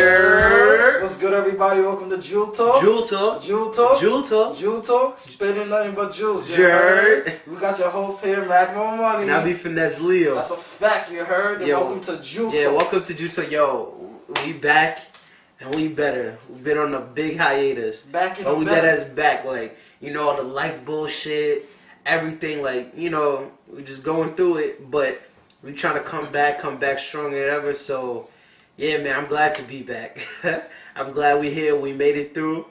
Yeah. What's good, everybody? Welcome to Jewel Talk. Jewel Talk. Jewel Talk. Jewel Talk. Jewel Talk. Spending nothing but jewels. You Heard. heard? We got your host here, Magnum Money. And I be Finesse Leo. That's a fact. You heard? And welcome to Jewel Talk. Yeah, welcome to Jewel Talk. Yo, we back and we better. We've been on a big hiatus. Back in but the we better. dead as back. Like, you know, all the life bullshit, everything. Like, you know, we just going through it. But we trying to come back stronger than ever. So, yeah, man, I'm glad to be back. I'm glad we here. We made it through.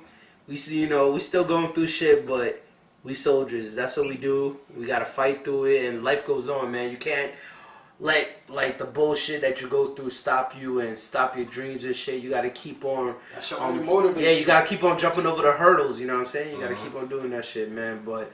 We see, you know, we still going through shit, but we soldiers. That's what we do. We gotta fight through it, and life goes on, man. You can't let like the bullshit that you go through stop you and stop your dreams and shit. You gotta keep on. Yeah, you gotta keep on jumping over the hurdles. You know what I'm saying? You gotta keep on doing that shit, man. But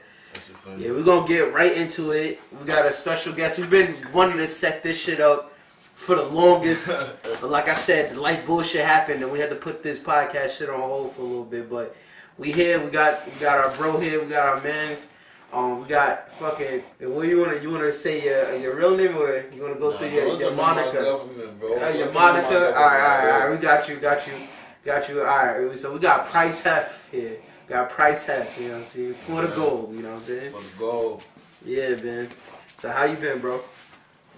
yeah, we're gonna get right into it. We got a special guest. We've been wanting to set this shit up for the longest. But like I said, the life bullshit happened, and we had to put this podcast shit on hold for a little bit. But we here. We got our bro here. We got our mans. We got fucking. What you wanna say your real name, or you wanna go through your moniker? Your moniker. All right. We got you. All right. So we got Price Heff here. Got Price Heff. You know what I'm saying? For the gold. You know what I'm saying? For the gold. Yeah, man. So how you been, bro?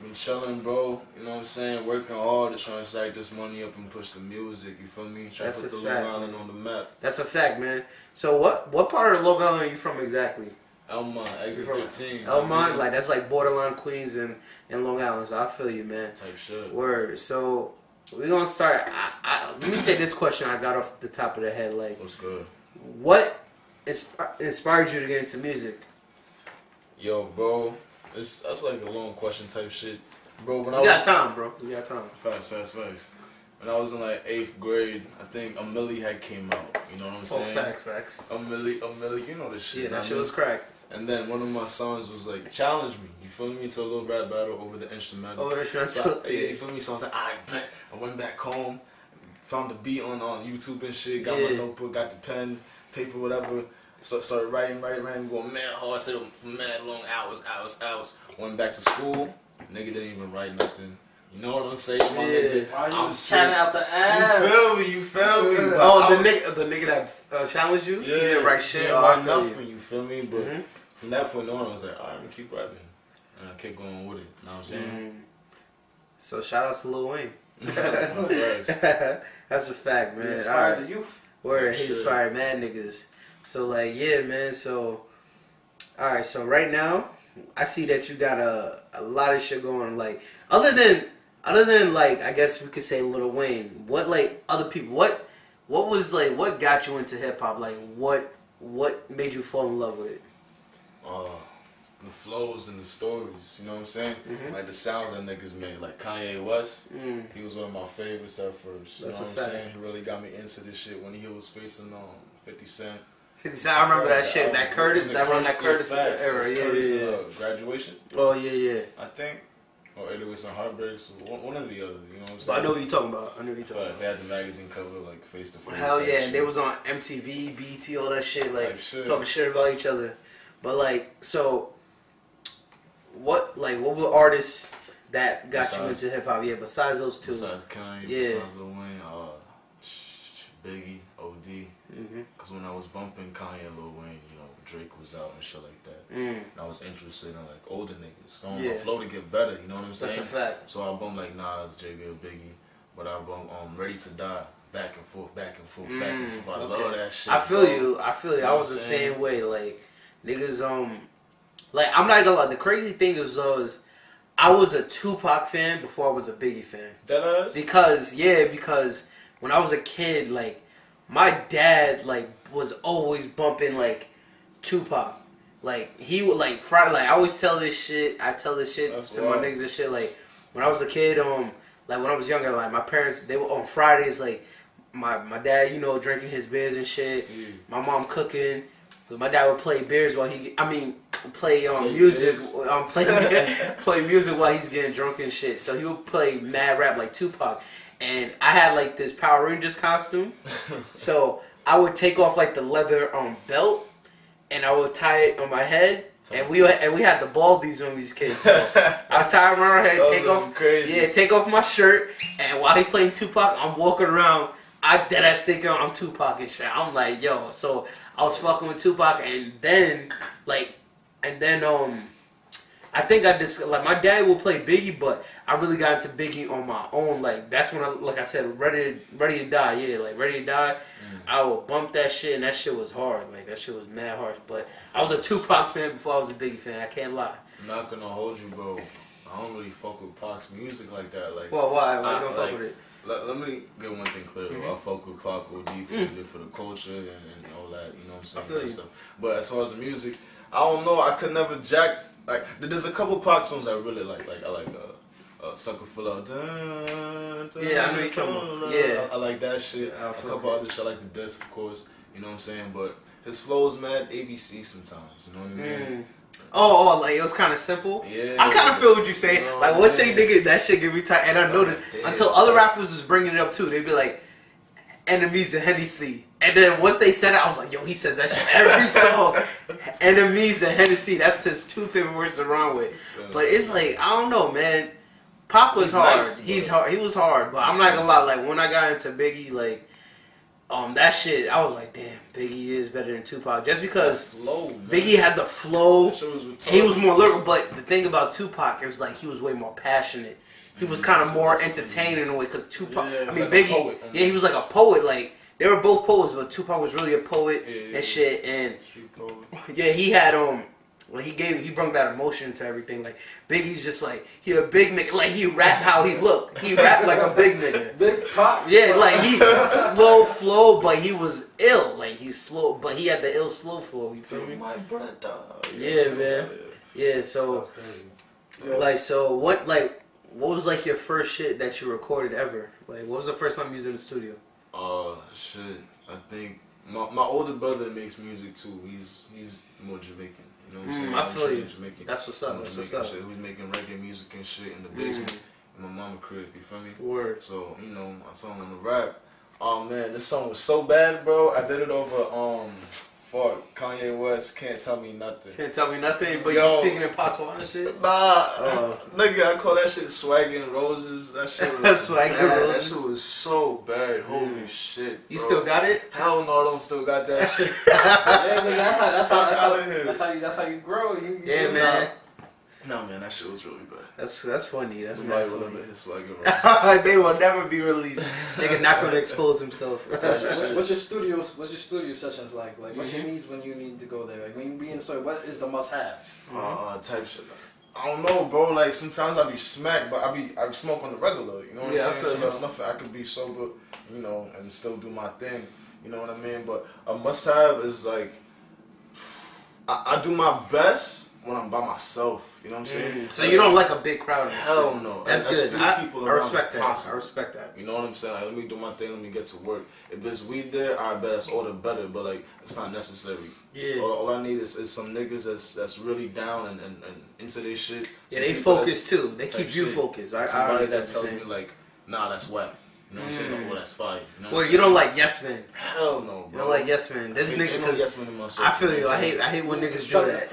Been chilling, bro. You know what I'm saying? Working hard to try and stack this money up and push the music. You feel me? Try to put the Long Island on the map. That's a fact, man. So what part of Long Island are you from exactly? Elmont, exit 13. Elmont, like that's like borderline Queens and Long Island. So I feel you, man. Type shit. Word. So we're gonna start. Let me say this question I got off the top of the head. Like, what's good? What inspired you to get into music? Yo, bro. That's like a long question type shit. Bro, when we got time, bro. We got time. Facts. When I was in like 8th grade, I think A Milli had came out. You know what I'm saying? Facts. A Milli, you know this shit. Yeah, that shit was crack. And then one of my songs was like, challenge me. You feel me? To a little rap battle over the instrumental. Over the instrumental. So, you feel me? So I was like, alright, bet. I went back home, found the beat on YouTube and shit, got my notebook, got the pen, paper, whatever. So started writing, going mad hard, stayed up for mad long hours. Went back to school, nigga didn't even write nothing. You know what I'm saying, my nigga? I was chatting out the ass. You feel me? Oh, the nigga that challenged you? Yeah, he didn't write shit. Didn't write nothing, you feel me? But from that point on, I was like, alright, I'm gonna keep rapping. And I kept going with it, you know what I'm saying? So shout out to Lil Wayne. That's a fact, man. He inspired the youth. Word, he inspired mad niggas. So like, yeah, man. So, all right. So right now, I see that you got a lot of shit going. Like, other than like, I guess we could say Lil Wayne. What like other people? What was like? What got you into hip hop? Like, what made you fall in love with it? The flows and the stories, you know what I'm saying? Like the sounds that niggas made, like Kanye West, he was one of my favorites at first. You know what I'm saying? He really got me into this shit when he was facing 50 Cent. 50 Cent, I remember that shit. That Curtis, that Curtis era. Yeah. Graduation. Oh yeah. I think, or 808s and Heartbreaks, one or the other. You know what I'm saying? But I know what you're talking about. They had the magazine cover like face to face. Hell yeah, and they was on MTV, BT, all that shit, like talking shit about each other. But like, so. What were artists that got you into hip hop? Yeah, besides those two. Besides Kanye, besides Lil Wayne, Biggie, OD. Cause when I was bumping Kanye and Lil Wayne, you know, Drake was out and shit like that. And I was interested in like older niggas. So my flow to get better, you know what I'm saying? That's a fact. So I bumped like Nas, JB, or Biggie, but I bumped Ready to Die. Back and forth. I love that shit. I feel you. I was the same way. Like niggas, like, I'm not gonna lie, the crazy thing is I was a Tupac fan before I was a Biggie fan. That is? Because when I was a kid, like, my dad, like, was always bumping, like, Tupac. Like, he would, like, Friday, like, I always tell this shit, That's my niggas and shit, like, when I was a kid, like, when I was younger, like, my parents, they were on Fridays, like, my dad, you know, drinking his beers and shit, my mom cooking. My dad would play beers while play music. Play music while he's getting drunk and shit. So he would play mad rap like Tupac, and I had like this Power Rangers costume. So I would take off like the leather belt, and I would tie it on my head, And we had the Baldies when we was kids. So I tie him around her head, take off my shirt, and while he playing Tupac, I'm walking around. I deadass thinking I'm Tupac and shit. I'm like, yo. So I was fucking with Tupac, and then I think I just like my dad will play Biggie, but I really got into Biggie on my own. Like that's when like I said, ready to die. Yeah, like Ready to Die. I would bump that shit, and that shit was hard. Like that shit was mad harsh. But I was a Tupac fan before I was a Biggie fan. I can't lie. I'm not gonna hold you, bro. I don't really fuck with Pac's music like that. Like, well, why? Why you don't fuck with it? Let me get one thing clear though. I fuck with Pac OD for the culture and all that. You know what I'm saying? Stuff. But as far as the music, I don't know. I could never jack. Like, there's a couple Pac songs I really like. Like I like Sucker Full Out. Yeah, I know you're talking about. Yeah, I like that shit. A couple other shit, I like The Disc, of course. You know what I'm saying? But his flows, mad ABC sometimes. You know what I mean? Oh, like it was kind of simple. Yeah, I kind of feel what you're saying. You know, like one thing, nigga, that shit get me tight. And I noticed until other rappers was bringing it up too. They'd be like, "Enemies and Hennessy," and then once they said it, I was like, "Yo, he says that shit every song." Enemies and Hennessy. That's his two favorite words to rhyme with. But it's like I don't know, man. Pac was hard. Nice, He's hard. He was hard. But I'm not gonna lie. Like when I got into Biggie, like. That shit, I was like, damn, Biggie is better than Tupac. Just because flow, Biggie had the flow, he was more lyrical. But the thing about Tupac, it was like he was way more passionate. He was kind of more entertaining in a way. Because Tupac, I mean, like Biggie, he was like a poet. Like, they were both poets, but Tupac was really a poet and shit. And yeah, he had, well, he brought that emotion to everything. Like Biggie's just like he a big nigga. Like he rap how he look. He rap like a big nigga. Big Pop. Yeah, like he slow flow, but he was ill. Like he's slow, but he had the ill slow flow. You feel me? My brother. Yeah, man. Yeah. So, what was like your first shit that you recorded ever? Like, what was the first time you was in the studio? Shit. I think my older brother makes music too. He's more Jamaican. You know what I'm saying? I feel you. Jamaican. That's what's up. That's what's up. Shit. Who's making reggae music and shit in the basement in my mama crib. You feel me? Word. So I saw him on the rap. Oh man, this song was so bad, bro. I did it over for Kanye West. Can't Tell Me Nothing. Can't Tell Me Nothing. But you speaking in patois and shit. Nah, nigga, I call that shit Swaggin' Roses. That shit was Swaggin' Roses. That shit was so bad. Holy shit. You still got it? Hell no, I don't still got that shit. Yeah, nigga, that's how you grow. Yeah, man. No, man, that shit was really bad. That's funny. That's nobody will ever hit Swaggin' Roses. They will never be released. Nigga not gonna expose himself. What's your studio sessions like? Like, what's your needs when you need to go there? Like, when you be in the studio, what is the must-haves? Type shit. I don't know, bro. Like sometimes I be smacked, but I smoke on the regular. You know what I'm saying? So that's nothing. I could be sober, and still do my thing. You know what I mean? But a must-have is like I do my best when I'm by myself. You know what I'm saying? So you don't like a big crowd? Hell no. That's good. I respect that. I respect that. You know what I'm saying? Like, let me do my thing. Let me get to work. If there's weed there, I bet that's all the better. But like, it's not necessary. Yeah. All I need is some niggas that's really down and into their shit. Yeah, they focus too. They keep you focused. Somebody that tells me like, nah, that's whack. You know what I'm saying? Like, that's fire. You know you don't like Yes Men. Hell no, bro. You don't like Yes Men. This nigga, no Yes Men in myself. I feel you. I hate when niggas do that.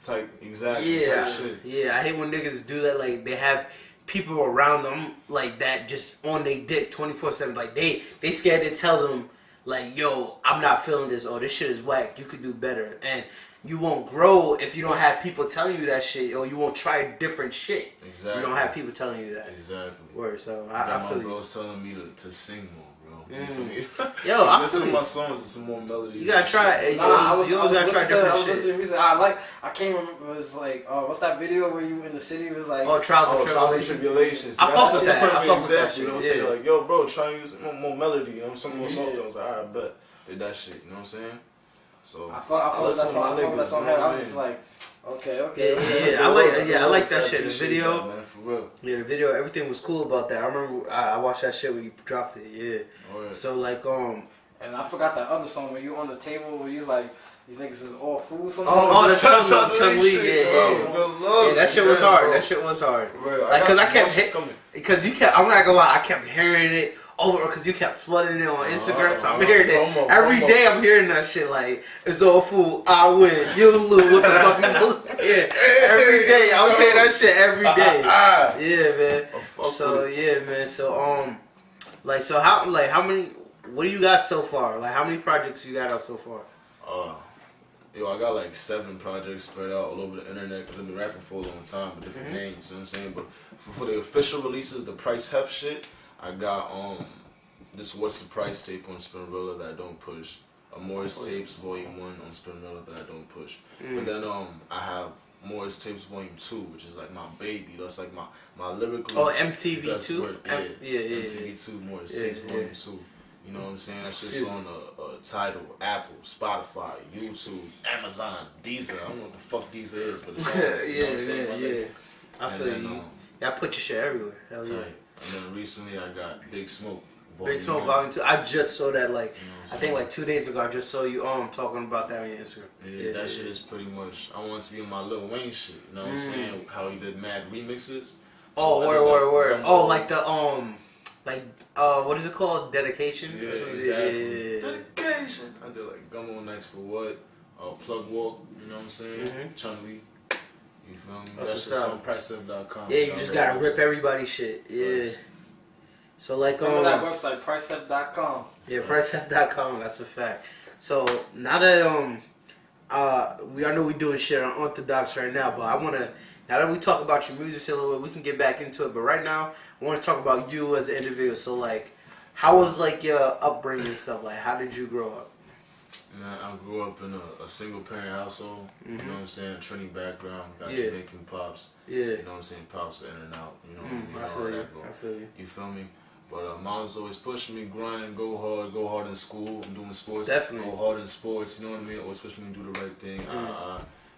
Type shit. Yeah, I hate when niggas do that. Like they have people around them like that, just on their dick 24/7. Like they scared to tell them like, yo, I'm not feeling this. Oh, this shit is whack. You could do better. And you won't grow if you don't have people telling you that shit, or you won't try different shit. Exactly. You don't have people telling you that. Exactly. Word. So I feel you. My bros telling me to sing more, bro. You feel me? Yo, I listen feel to my songs and some more melodies. You gotta try it. I was listening recently. I can't remember. It was like, what's that video where you in the city? It was like, Trials and Tribulations. I fuck with that. I fuck with that. You know what I'm saying? Like, yo, bro, try and use more melody. You know, some more soft. I was like, alright, bet. Did that shit. You know what I'm saying? So I fuck with that song. I was just like, okay. Yeah, I like that shit. The video, man, for real. Yeah, the video, everything was cool about that. I remember I watched that shit when you dropped it. Yeah. Right. So like and I forgot that other song where you on the table where he's like, these niggas is all fools. The Chung Lee, yeah, that shit was hard. That shit was hard. Right. Like, cause I kept because I'm not gonna lie, I kept hearing it over because you kept flooding it on Instagram. So I'm hearing it promo. every day. I'm hearing that shit like it's all fool. I win, you lose. What the fuck you lose? Yeah, every day. I was hearing that shit every day. Yeah, man. So yeah, man. So like so how many? What do you got so far? Like how many projects you got out so far? Yo, I got like 7 projects spread out all over the internet because I've been rapping for a long time with different names, you know what I'm saying? But for the official releases, the Price Heff shit, I got this What's the Price tape on Spinrilla that I don't push. Morris Tapes Volume 1 on Spinrilla that I don't push. And then I have Morris Tapes Volume 2, which is like my baby. That's like my lyrically. Oh, MTV2? Yeah, MTV2 Morris Tapes Volume 2. You know what I'm saying? That shit's on Tidal, Apple, Spotify, YouTube, Amazon, Deezer. I don't know what the fuck Deezer is, but it's on. You know what I'm saying? I feel you. Y'all put your shit everywhere. Hell yeah. And then recently I got Big Smoke. Big Smoke Volume 2. I just saw that like, I think like 2 days ago. I just saw you talking about that on your Instagram. Yeah, that shit is pretty much, I want to be on my Lil Wayne shit. You know what I'm saying? How he did mad remixes. So word. Oh, like the, what is it called? Dedication? Yeah, exactly. Yeah. Dedication. I did like Gummo Nights for What? Plug Walk, you know what I'm saying? Chun-Li. You feel me? That's just on priceheff.com. Yeah, you just gotta rip everybody's shit. Yeah. So like remember that website, priceheff.com. Yeah, priceheff.com, that's a fact. So now that I know we doing shit on Orthodox right now, but I wanna, now that we talk about your music a little bit, we can get back into it. But right now, I want to talk about you as an individual. So, like, how was, like, your upbringing and stuff? Like, how did you grow up? Man, I grew up in a single-parent household. You know what I'm saying? Trinity background. Got Jamaican pops. Yeah. You know what I'm saying? Pops in and out. You know, I feel you. I feel you. You feel me? But mom's always pushing me, grinding, go hard in school. I'm doing sports. Definitely. Go hard in sports. You know what I mean? Always pushing me to do the right thing.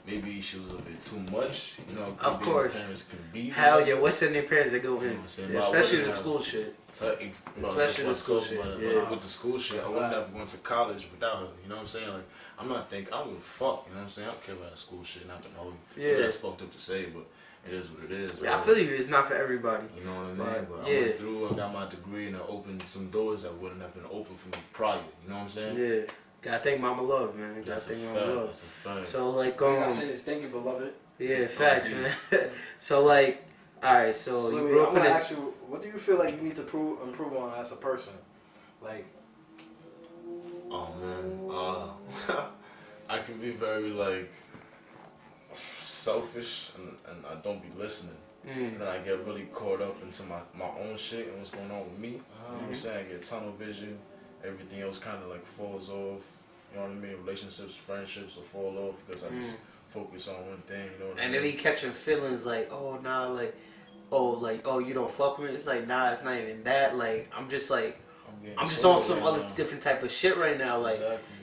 Maybe she was a bit too much, you know. Of course. Parents can be. Hell yeah, what's in their parents that go in? You know especially the school shit. Especially the school shit. With the school shit, I wouldn't have gone to college without her. You know what I'm saying? Like, I don't give a fuck. You know what I'm saying? I don't care about school shit. Not gonna hold you. Yeah. That's fucked up to say, but it is what it is. Yeah, I feel you. It's not for everybody. You know what I mean? But I went through. I got my degree, and I opened some doors that wouldn't have been open for me prior. You know what I'm saying? Yeah. Gotta thank Mama Love, man. Gotta thank Mama Love. That's a fact. So like, I say this, thank you, beloved. Yeah, facts, man. So like, all right. So you grew up in. Ask you, what do you feel like you need to improve on as a person? Like, oh man, I can be very like selfish and I don't be listening. And then I get really caught up into my own shit and what's going on with me. You know what I'm saying? I get tunnel vision. Everything else kind of like falls off. You know what I mean? Relationships, friendships will fall off because I just focus on one thing. You know what I mean? And then he catching feelings like, oh nah, like, oh you don't fuck with me. It's like nah, it's not even that. Like I'm just like, I'm just on some other different type of shit right now. Like,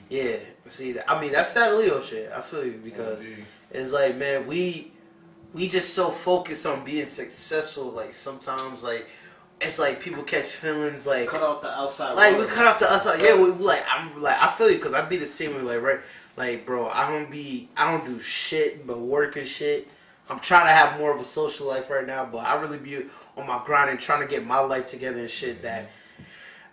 yeah. See, I mean that's that Leo shit. I feel you because it's like, man, we just so focused on being successful. Like sometimes like. It's like people catch feelings like cut out the outside. Like we cut out the outside. Yeah, I feel you because I be the same way. Like right, like bro, I don't do shit but work and shit. I'm trying to have more of a social life right now, but I really be on my grind and trying to get my life together and shit. That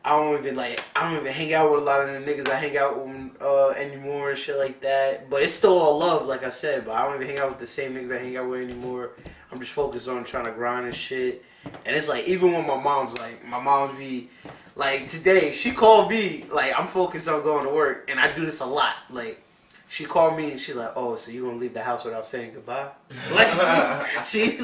I don't even hang out with a lot of the niggas I hang out with anymore and shit like that. But it's still all love, like I said. But I don't even hang out with the same niggas I hang out with anymore. I'm just focused on trying to grind and shit. And it's like, even when my mom's be, like, today, she called me, like, I'm focused on going to work, and I do this a lot. Like, she called me, and she's like, oh, so you gonna leave the house without saying goodbye? Like, she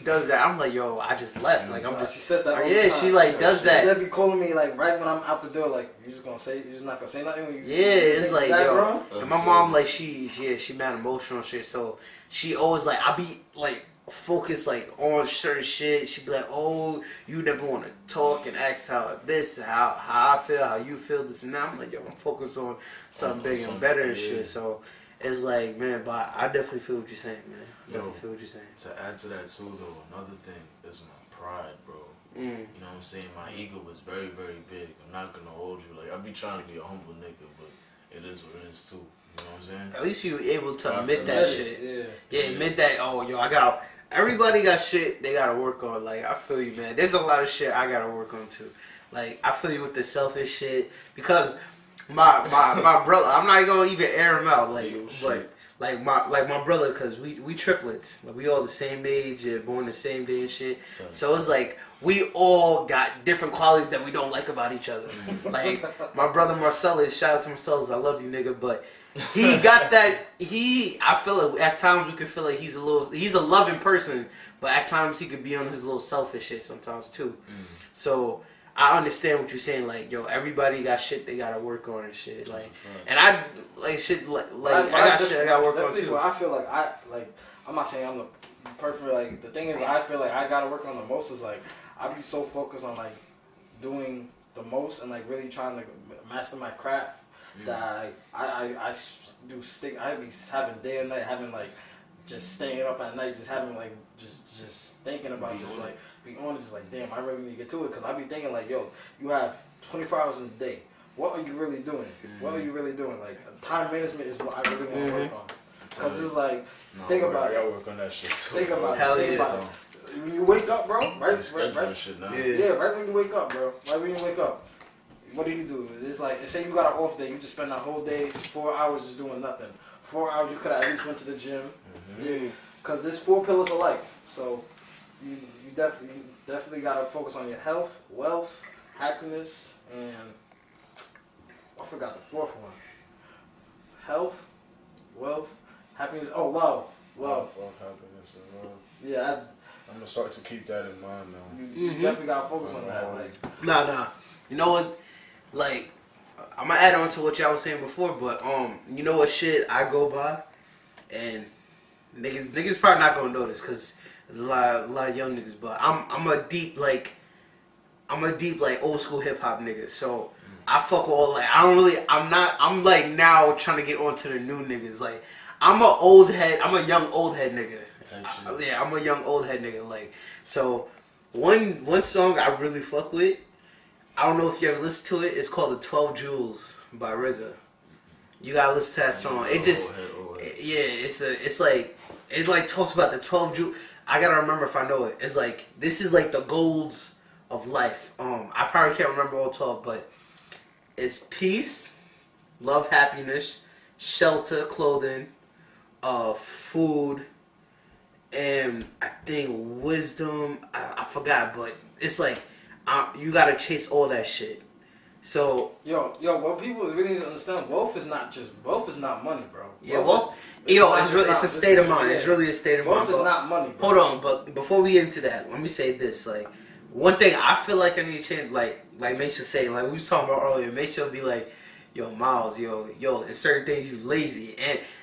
does that. I'm like, yo, I just left. Like, I'm just, she says that all the yeah, time. she, like, does that. She'll be calling me, like, right when I'm out the door, like, you're just not gonna say nothing? Yeah, it's like, yo. Bro? And my mom, like, she mad emotional and shit, so she always, like, I be, like, focus like on certain shit. She'd be like, oh, you never want to talk and ask how I feel, how you feel, this and that. I'm like, yo, I'm focused on something bigger and better and shit. So it's like, man, but I definitely feel what you're saying, man. Definitely feel what you're saying. To add to that too though, another thing is my pride, bro. You know what I'm saying? My ego was very, very big. I'm not gonna hold you. Like I be trying to be a humble nigga, but it is what it is too. You what I'm saying? At least you able to I admit feel that that. shit. Yeah, admit that. Oh, yo, I got. Everybody got shit they gotta work on. Like, I feel you, man. There's a lot of shit I gotta work on too. Like, I feel you with the selfish shit because my brother. I'm not gonna even air him out. Like my brother, cause we triplets. Like, we all the same age, born the same day and shit. So it's like we all got different qualities that we don't like about each other. Like my brother Marcellus, shout out to Marcellus, I love you, nigga, but he got that. I feel like at times we could feel like he's a loving person, but at times he could be on his little selfish shit sometimes too. So I understand what you're saying. Like, yo, everybody got shit they gotta work on and shit. Like, and I like shit. Like I got shit I gotta work on too. I feel like I'm not saying I'm the perfect. Like, the thing is, I feel like I gotta work on the most. Is like I be so focused on like doing the most and like really trying to master my craft that I do stick. I be having day and night, having like just staying up at night, just having like just thinking about just like. Be honest, just like, damn, I really need to get to it, because I be thinking like, yo, you have 24 hours in a day. What are you really doing? What are you really doing? Like, time management is what I really want to work on. Because it's like, think about it. I gotta work on that shit too. Think about it. Hell Think yeah. about it. When you wake up, bro, right? Shit now. Yeah, right when you wake up, bro. Right when you wake up. What do? It's like, say you got an off day, you just spend that whole day, 4 hours just doing nothing. 4 hours you could have at least went to the gym. Because there's 4 pillars of life. So, you definitely gotta focus on your health, wealth, happiness, and I forgot the 4th one. Health, wealth, happiness. Oh, love. Happiness, and love. Yeah, I'm gonna start to keep that in mind now. you definitely gotta focus on that. Like, Nah. You know what? Like, I'm gonna add on to what y'all was saying before, but you know what shit I go by, and niggas probably not gonna know this because there's a lot of young niggas, but I'm a deep like old school hip hop nigga. So I fuck with all like I'm like now trying to get onto the new niggas. Like, I'm a young old head nigga. Yeah, I'm a young old head nigga. Like, so one song I really fuck with, I don't know if you ever listened to it. It's called the 12 Jewels by RZA. You gotta listen to that song. It just it's like talks about the 12 jewels. I gotta remember if I know it. It's like, this is like the goals of life. I probably can't remember all 12, but it's peace, love, happiness, shelter, clothing, food, and I think wisdom. I forgot, but it's like you gotta chase all that shit. So yo, what people really need to understand, wealth is not money, bro. Yeah, wealth. It's a state of mind. It's really a state of mind. Wealth is not money, bro. Hold on, but before we get into that, let me say this. Like, one thing I feel like I need to change, like Mace was saying, like we was talking about earlier, Mace will be like, yo, Miles, yo, in certain things you lazy.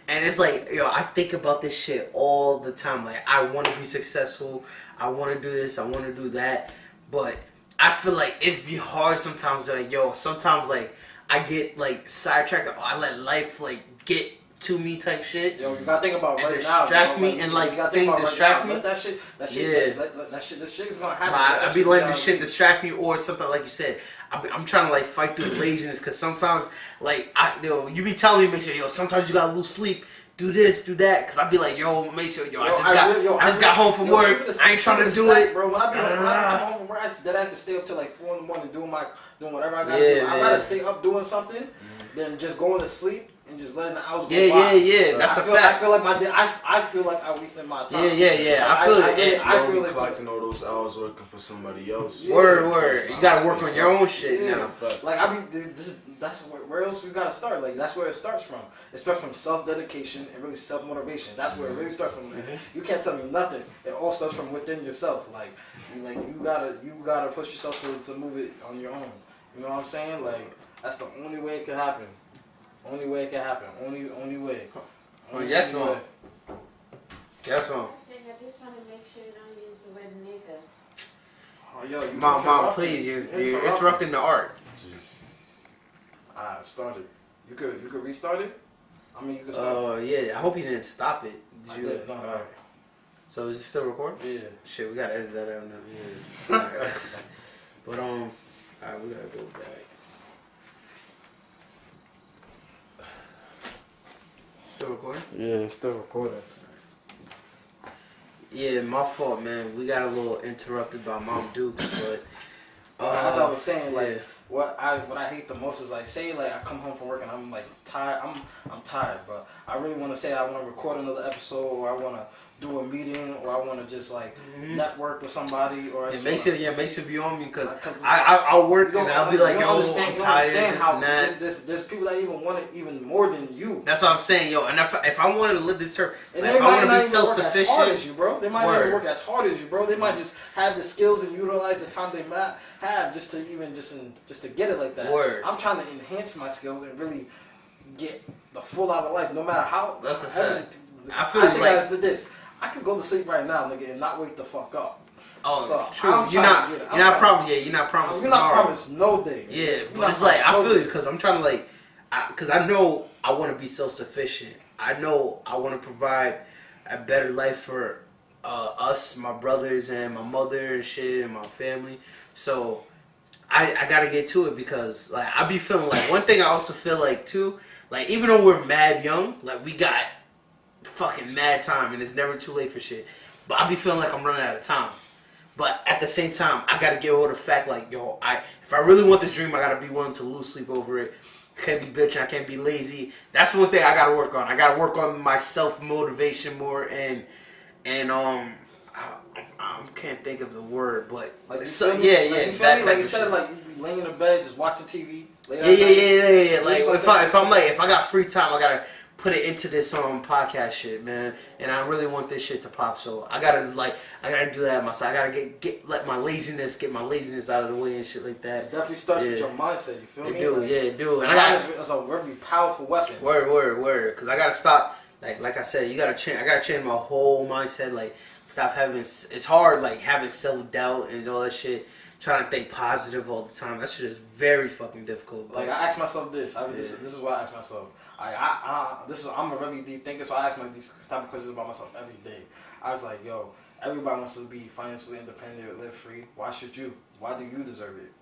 And it's like, yo, I think about this shit all the time. Like, I want to be successful. I want to do this. I want to do that. But I feel like it's be hard sometimes. Like, yo, sometimes, like, I get, like, sidetracked. Or I let life, like, get to me type shit. Yo, you gotta think about and right now. distract me and like thing distract me. Let that shit. This shit is gonna happen. I be letting the shit distract me, or something like you said. I'm trying to like fight through the laziness, because sometimes like you be telling me, make sure, yo, sometimes you gotta lose sleep. Do this, do that, because I be like, yo, make sure, I just got home from work. I ain't trying to do it, bro. When I come home from work, I have to stay up till like 4 in the morning doing whatever I gotta do. I'd rather stay up doing something than just going to sleep and just letting the hours go by. Yeah. That's a fact. I feel like I feel like I wasted my time. Yeah. I feel it. I feel like collecting all those hours working for somebody else. Word. You gotta work on your own shit now. Like, I mean, that's where else you gotta start. Like, that's where it starts from. It starts from self-dedication and really self-motivation. That's where it really starts from. You can't tell me nothing. It all starts from within yourself. Like you gotta push yourself to move it on your own. You know what I'm saying? Like, that's the only way it can happen. Only way it can happen. Only way. Yes, mom. Yes, mom. I just want to make sure you don't use the word nigga. Oh, yo, Mom, please, you're interrupting the art. Jeez. Alright, started. You could restart it? I mean, you could start. Yeah, I hope you didn't stop it. I did. No. So is it still recording? Yeah. Shit, we gotta edit that out now. Yeah. But alright, we gotta go back. recording? Yeah, it's still recording. Yeah, my fault, man. We got a little interrupted by Mom Dukes, but as I was saying, like yeah. what I hate the most is like say like I come home from work and I'm like tired. I'm tired, but I really want to say I want to record another episode, or I want to do a meeting, or I want to just like network with somebody, or It makes you be on me because I'll work and I'll be like, yo, I'm tired. This and that. There's people that even want it even more than you. That's what I'm saying, yo. And if I wanted to live this term, and like, they if I might want to be not even work as self-sufficient, hard as you, bro. They might not even Word. work as hard as you, bro. They might just have the skills and utilize the time they have just to get it like that. Word. I'm trying to enhance my skills and really get the full out of life, no matter how. That's a heavy- fact. I feel think like- as to this. I could go to sleep right now, nigga, and not wake the fuck up. oh, So, true. I'm You're trying to not get it. you're not promised. You're not tomorrow. promised no day. Yeah, You're but not it's like I promised feel no you because I'm trying to like, because I know I want to be self-sufficient. I know I want to provide a better life for us, my brothers, and my mother and shit, and my family. So I gotta get to it because like I be feeling like one thing I also feel like too, like even though we're mad young, like we got fucking mad time and it's never too late for shit. But I be feeling like I'm running out of time. But at the same time, I gotta get over the fact like, yo, if I really want this dream, I gotta be willing to lose sleep over it. I can't be bitching, I can't be lazy. That's one thing I gotta work on. I gotta work on my self motivation more and I can't think of the word, but Like you so feel me? yeah, Like, yeah, you feel that me? type Like of instead shit. of like you be laying in bed just watching TV. Yeah. Do Like something. if I got free time, I gotta put it into this podcast shit, man. And I really want this shit to pop, so I gotta do that myself. I gotta get my laziness out of the way and shit like It that. definitely starts with Yeah. your mindset. You feel me? It do. And It's a very powerful weapon. word. Because I gotta stop. Like I said, you gotta change. I gotta change my whole mindset. Like stop having. It's hard. Like having self doubt and all that shit. Trying to think positive all the time. That shit is very fucking difficult. Like I ask myself this. This is what I ask myself. I'm a very deep thinker, so I ask myself these type of questions about myself every day. I was like, yo, everybody wants to be financially independent, live free. Why should you? Why do you deserve it?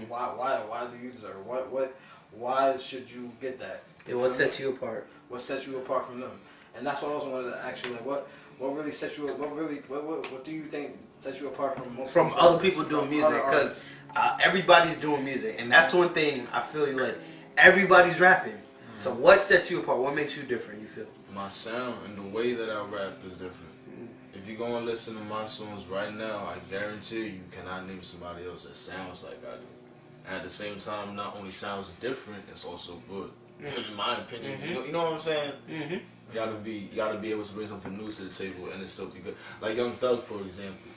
Why do you deserve it? Why should you get that? What sets you apart? What sets you apart from them? And that's what I also wanted to ask you. Like, what really sets you? What do you think sets you apart from most From other people doing music? other Because everybody's doing music, and that's one thing I feel like everybody's rapping. So what sets you apart? What makes you different? You feel? My sound and the way that I rap is different. If you go and listen to my songs right now, I guarantee you cannot name somebody else that sounds like I do. And at the same time, not only sounds different, it's also good. In my opinion, you know what I'm saying? You gotta be able to bring something new to the table and it still be good. Like Young Thug, for example.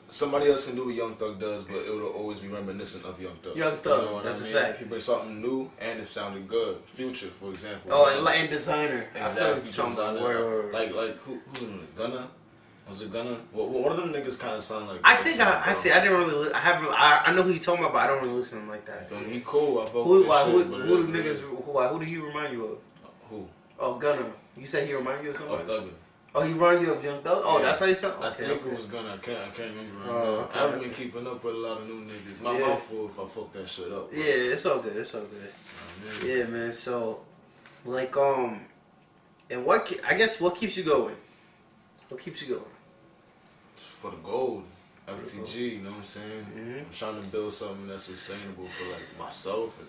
Somebody else can do what Young Thug does, but it will always be reminiscent of Young Thug. Young Thug, you know that's I mean? a fact. He brings something new and it sounded good. Future, for example. And designer. Exactly. Like who's in it? Gunna? Was it Gunna? Well, one of them niggas kind of sound like. I think I didn't really. I know who you talking about, but I don't really listen to him like that. You feel me? He cool. I felt Who shit, the niggas? Who do he remind you of? Who? Oh, Gunna. You said he remind you of somebody? Of Thugger. Oh, he remind you of Young Thug? Oh, that's how you sound? I think it was Gunna. I can't remember right now. Okay. I haven't been keeping up with a lot of new niggas. My mouthful if I fuck that shit up. Yeah, it's all good. Yeah, man. So, like, and I guess what keeps you going? What keeps you going? For the gold. FTG, you know what I'm saying? I'm trying to build something that's sustainable for like myself and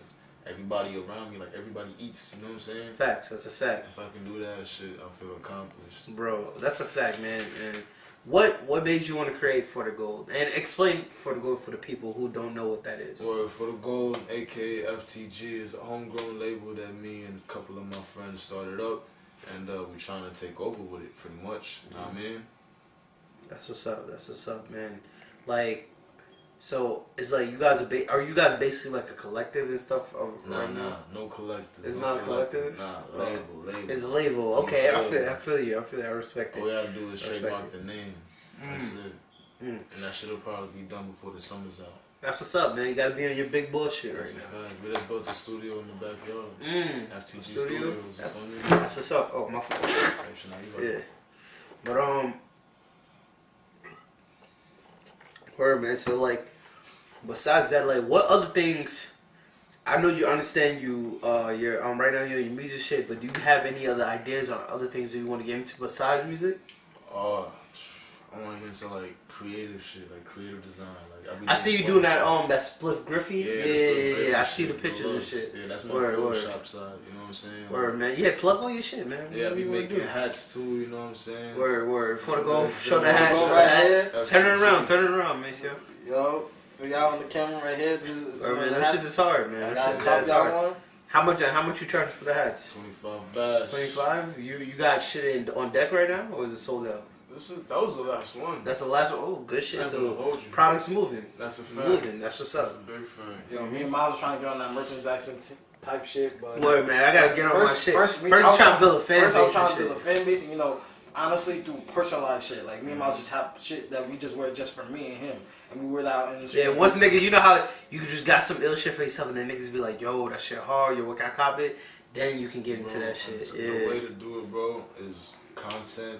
everybody around me. Like everybody eats, you know what I'm saying? Facts, that's a fact. If I can do that shit, I feel accomplished. Bro, that's a fact, man. And what made you want to create For the Gold? And explain For the Gold for the people who don't know what that is. Well, For the Gold, aka FTG, is a homegrown label that me and a couple of my friends started up, and we're trying to take over with it, pretty much. You know what I mean? That's what's up, man. Like, so it's like you guys are you guys basically like a collective and stuff? Nah, no collective. It's no not a collective? Nah, label. It's a label. Okay, I feel you. I respect it. All we gotta do is trademark Respect the name. That's it. And that shit'll probably be done before the summer's out. That's what's up, man. You gotta be on your big bullshit That's right a now. fact. We just built a studio in the backyard. FTG Studio? Studios. That's what's up. Oh, my fault. Yeah. But word, man. So like, besides that, like, what other things I know you understand you're right now you're in music shit, but do you have any other ideas or other things that you want to get into besides music? I want to get into like creative shit, like creative design. Like I see you doing that that spliff Griffey. Yeah. I see the shit, pictures and shit. Yeah, that's my Word. Photoshop side. You know what I'm saying? Word, man. Yeah, plug on your shit, man. Yeah, I be What you making wanna do? hats too. You know what I'm saying? Word. Before the go, Yeah, show the yeah, hat. go Show the right hat. here. Turn it around, man. Yo, for y'all on the camera right here, this is Man, that shit is hard, man. That shit is y'all hard. one. How much you charging for the hats? 25 bags. 25. You got shit on deck right now, or is it sold out? That was the last one. That's the last one. Oh, good shit. That's So gonna hold you. products moving. That's a fact. Moving. That's what's up. That's a big thing. Yo, me and Miles was trying to get on that Merchant Jackson type shit, but Word, man. I gotta get on my shit. First, I was trying to build a fan base. First, I was trying and to build a shit. fan base, and honestly, through personalized shit. Like me and Miles just have shit that we just wear just for me and him, and we wear that out in the street. Yeah, once nigga, you know how you just got some ill shit for yourself, and then niggas be like, yo, that shit hard. Yo, what kind of cop it? Then you can get into that shit. The way to do it, bro, is content,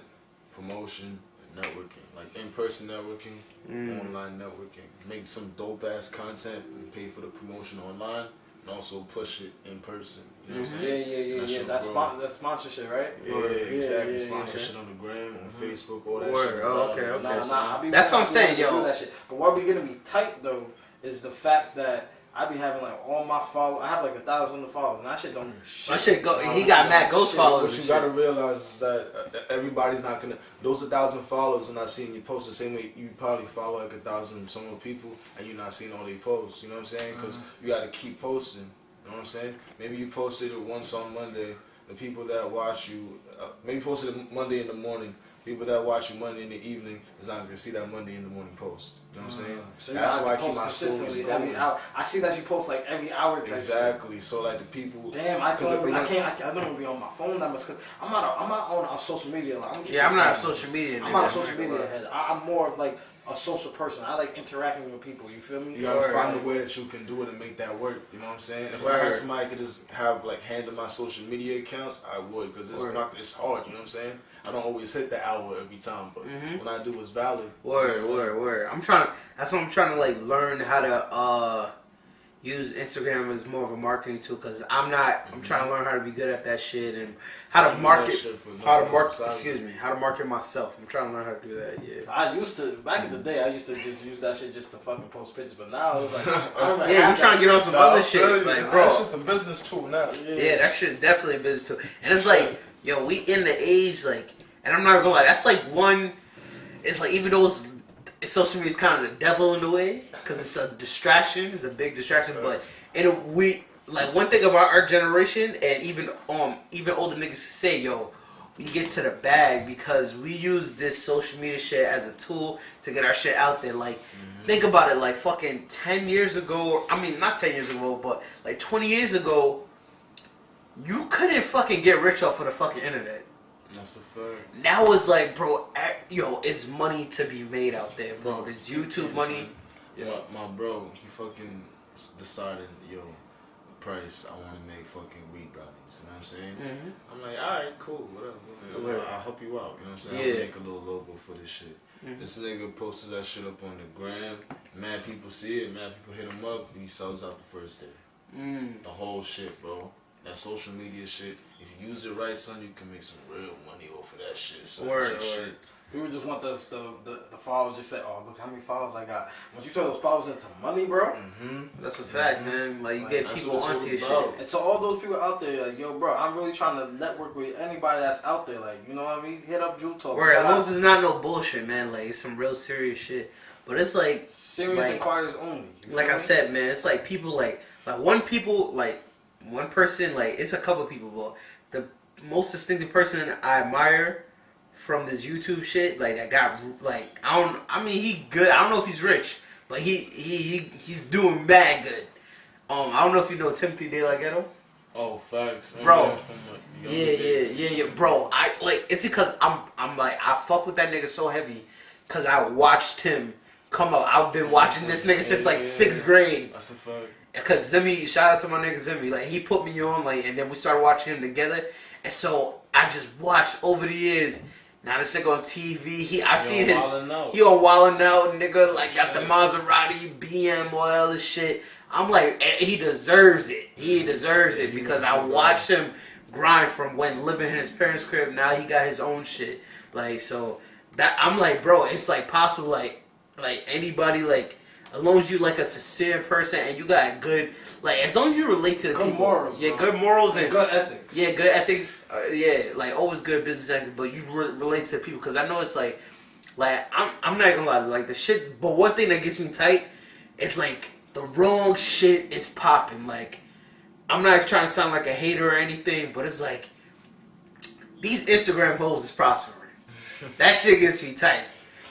promotion, and networking. Like in-person networking, online networking. Make some dope-ass content and pay for the promotion online, and also push it in person. You know what I'm saying? Yeah. That's sponsorship, right? Yeah, exactly. Yeah. Sponsorship on the gram, on Facebook, all that Word. shit. Oh, okay. Nah, That's what I'm saying, yo. That shit. But what be gonna be tight though is the fact that I be having like all my followers. I have like 1,000 followers, and that shit don't. My shit go. He got mad ghost followers. What you gotta realize is that everybody's not gonna. Those 1,000 followers are not seeing you post the same way you probably follow like 1,000 some more people, and you're not seeing all they posts. You know what I'm saying? Because you gotta keep posting. You know what I'm saying? Maybe you posted it once on Monday. The people that watch you, maybe posted it Monday in the morning. People that watch you Monday in the evening is not gonna see that Monday in the morning post. You know what I'm saying? So that's why I keep post my stories consistently every going. hour. I see that you post like every hour. Type Exactly. Shit. So like the people. Damn, I don't even be on my phone that much because I'm not on social media. Like, I'm not a social media. I'm not a social media head. I'm more of like a social person. I like interacting with people. You feel me? You gotta find a way that you can do it and make that work. You know what I'm saying? If I had somebody could just have like handle my social media accounts, I would, because it's hard. You know what I'm saying? I don't always hit the hour every time, but when I do, it's valid. Word. That's what I'm trying to like learn how to use Instagram as more of a marketing tool, because I'm trying to learn how to be good at that shit and how to market. How to market myself. I'm trying to learn how to do that. Yeah. I used to back in the day. I used to just use that shit just to fucking post pictures, but now it's like yeah, you trying to get on some other shit, like bro. That's just a business tool now. Yeah, that shit's definitely a business tool, and it's like, yo, we in the age like, and I'm not gonna lie, that's like one. It's like, even though social media is kind of the devil in a way, because it's a distraction, it's a big distraction, but like one thing about our generation, and even older niggas say, yo, we get to the bag because we use this social media shit as a tool to get our shit out there. Like, think about it, like fucking 10 years ago, I mean, not 10 years ago, but like 20 years ago, you couldn't fucking get rich off of the fucking internet. That's a fact. Now it's like, bro, yo, it's money to be made out there, bro. It's YouTube money. Yeah, my bro, he fucking decided, yo, price, I want to make fucking wheat brownies. You know what I'm saying? I'm like, alright, cool, whatever. I'll help you out. You know what I'm saying? I'll make a little logo for this shit. This nigga posted that shit up on the gram. Mad people see it. Mad people hit him up. He sells out the first day. The whole shit, bro. That social media shit. If you use it right, son, you can make some real money off of that shit. So shit. We would just want the followers. Just say, oh, look how many followers I got. Once you turn those followers into money, bro. That's a fact, man. Like, you get people onto your shit. And to all those people out there, like, yo, bro, I'm really trying to network with anybody that's out there. Like, you know what I mean? Hit up Jewel Talk. Word, those is not no bullshit, man. Like, it's some real serious shit. But it's like serious inquiries only. Like I said, man, it's like people like one person, like, it's a couple people, but the most distinctive person I admire from this YouTube shit, like, that got, like, he good. I don't know if he's rich, but he's doing bad good. I don't know if you know Timothy De La Ghetto. Oh, facts, bro. Yeah, bro. It's because I'm like, I fuck with that nigga so heavy, cause I watched him come up. I've been watching this nigga since like 6th grade. That's a fact. Cause Zimmy, shout out to my nigga Zimmy, like, he put me on, like, and then we started watching him together, and so I just watched over the years. Now this nigga on TV, he on Wildin' Out, nigga, like, got the Maserati, BM, all this shit. I'm like, he deserves it. He deserves it because I watched him grind from when living in his parents' crib. Now he got his own shit. Like, so that I'm like, bro, it's like possible. Like anybody, like as long as you like a sincere person and you got good, like as long as you relate to the good people, morals, yeah, bro. good morals and good ethics. Yeah, good ethics. Yeah, like always good business ethics. But you relate to people because I know it's like I'm not gonna lie, like the shit. But one thing that gets me tight, it's like the wrong shit is popping. Like I'm not trying to sound like a hater or anything, but it's like these Instagram hoes is prospering. That shit gets me tight.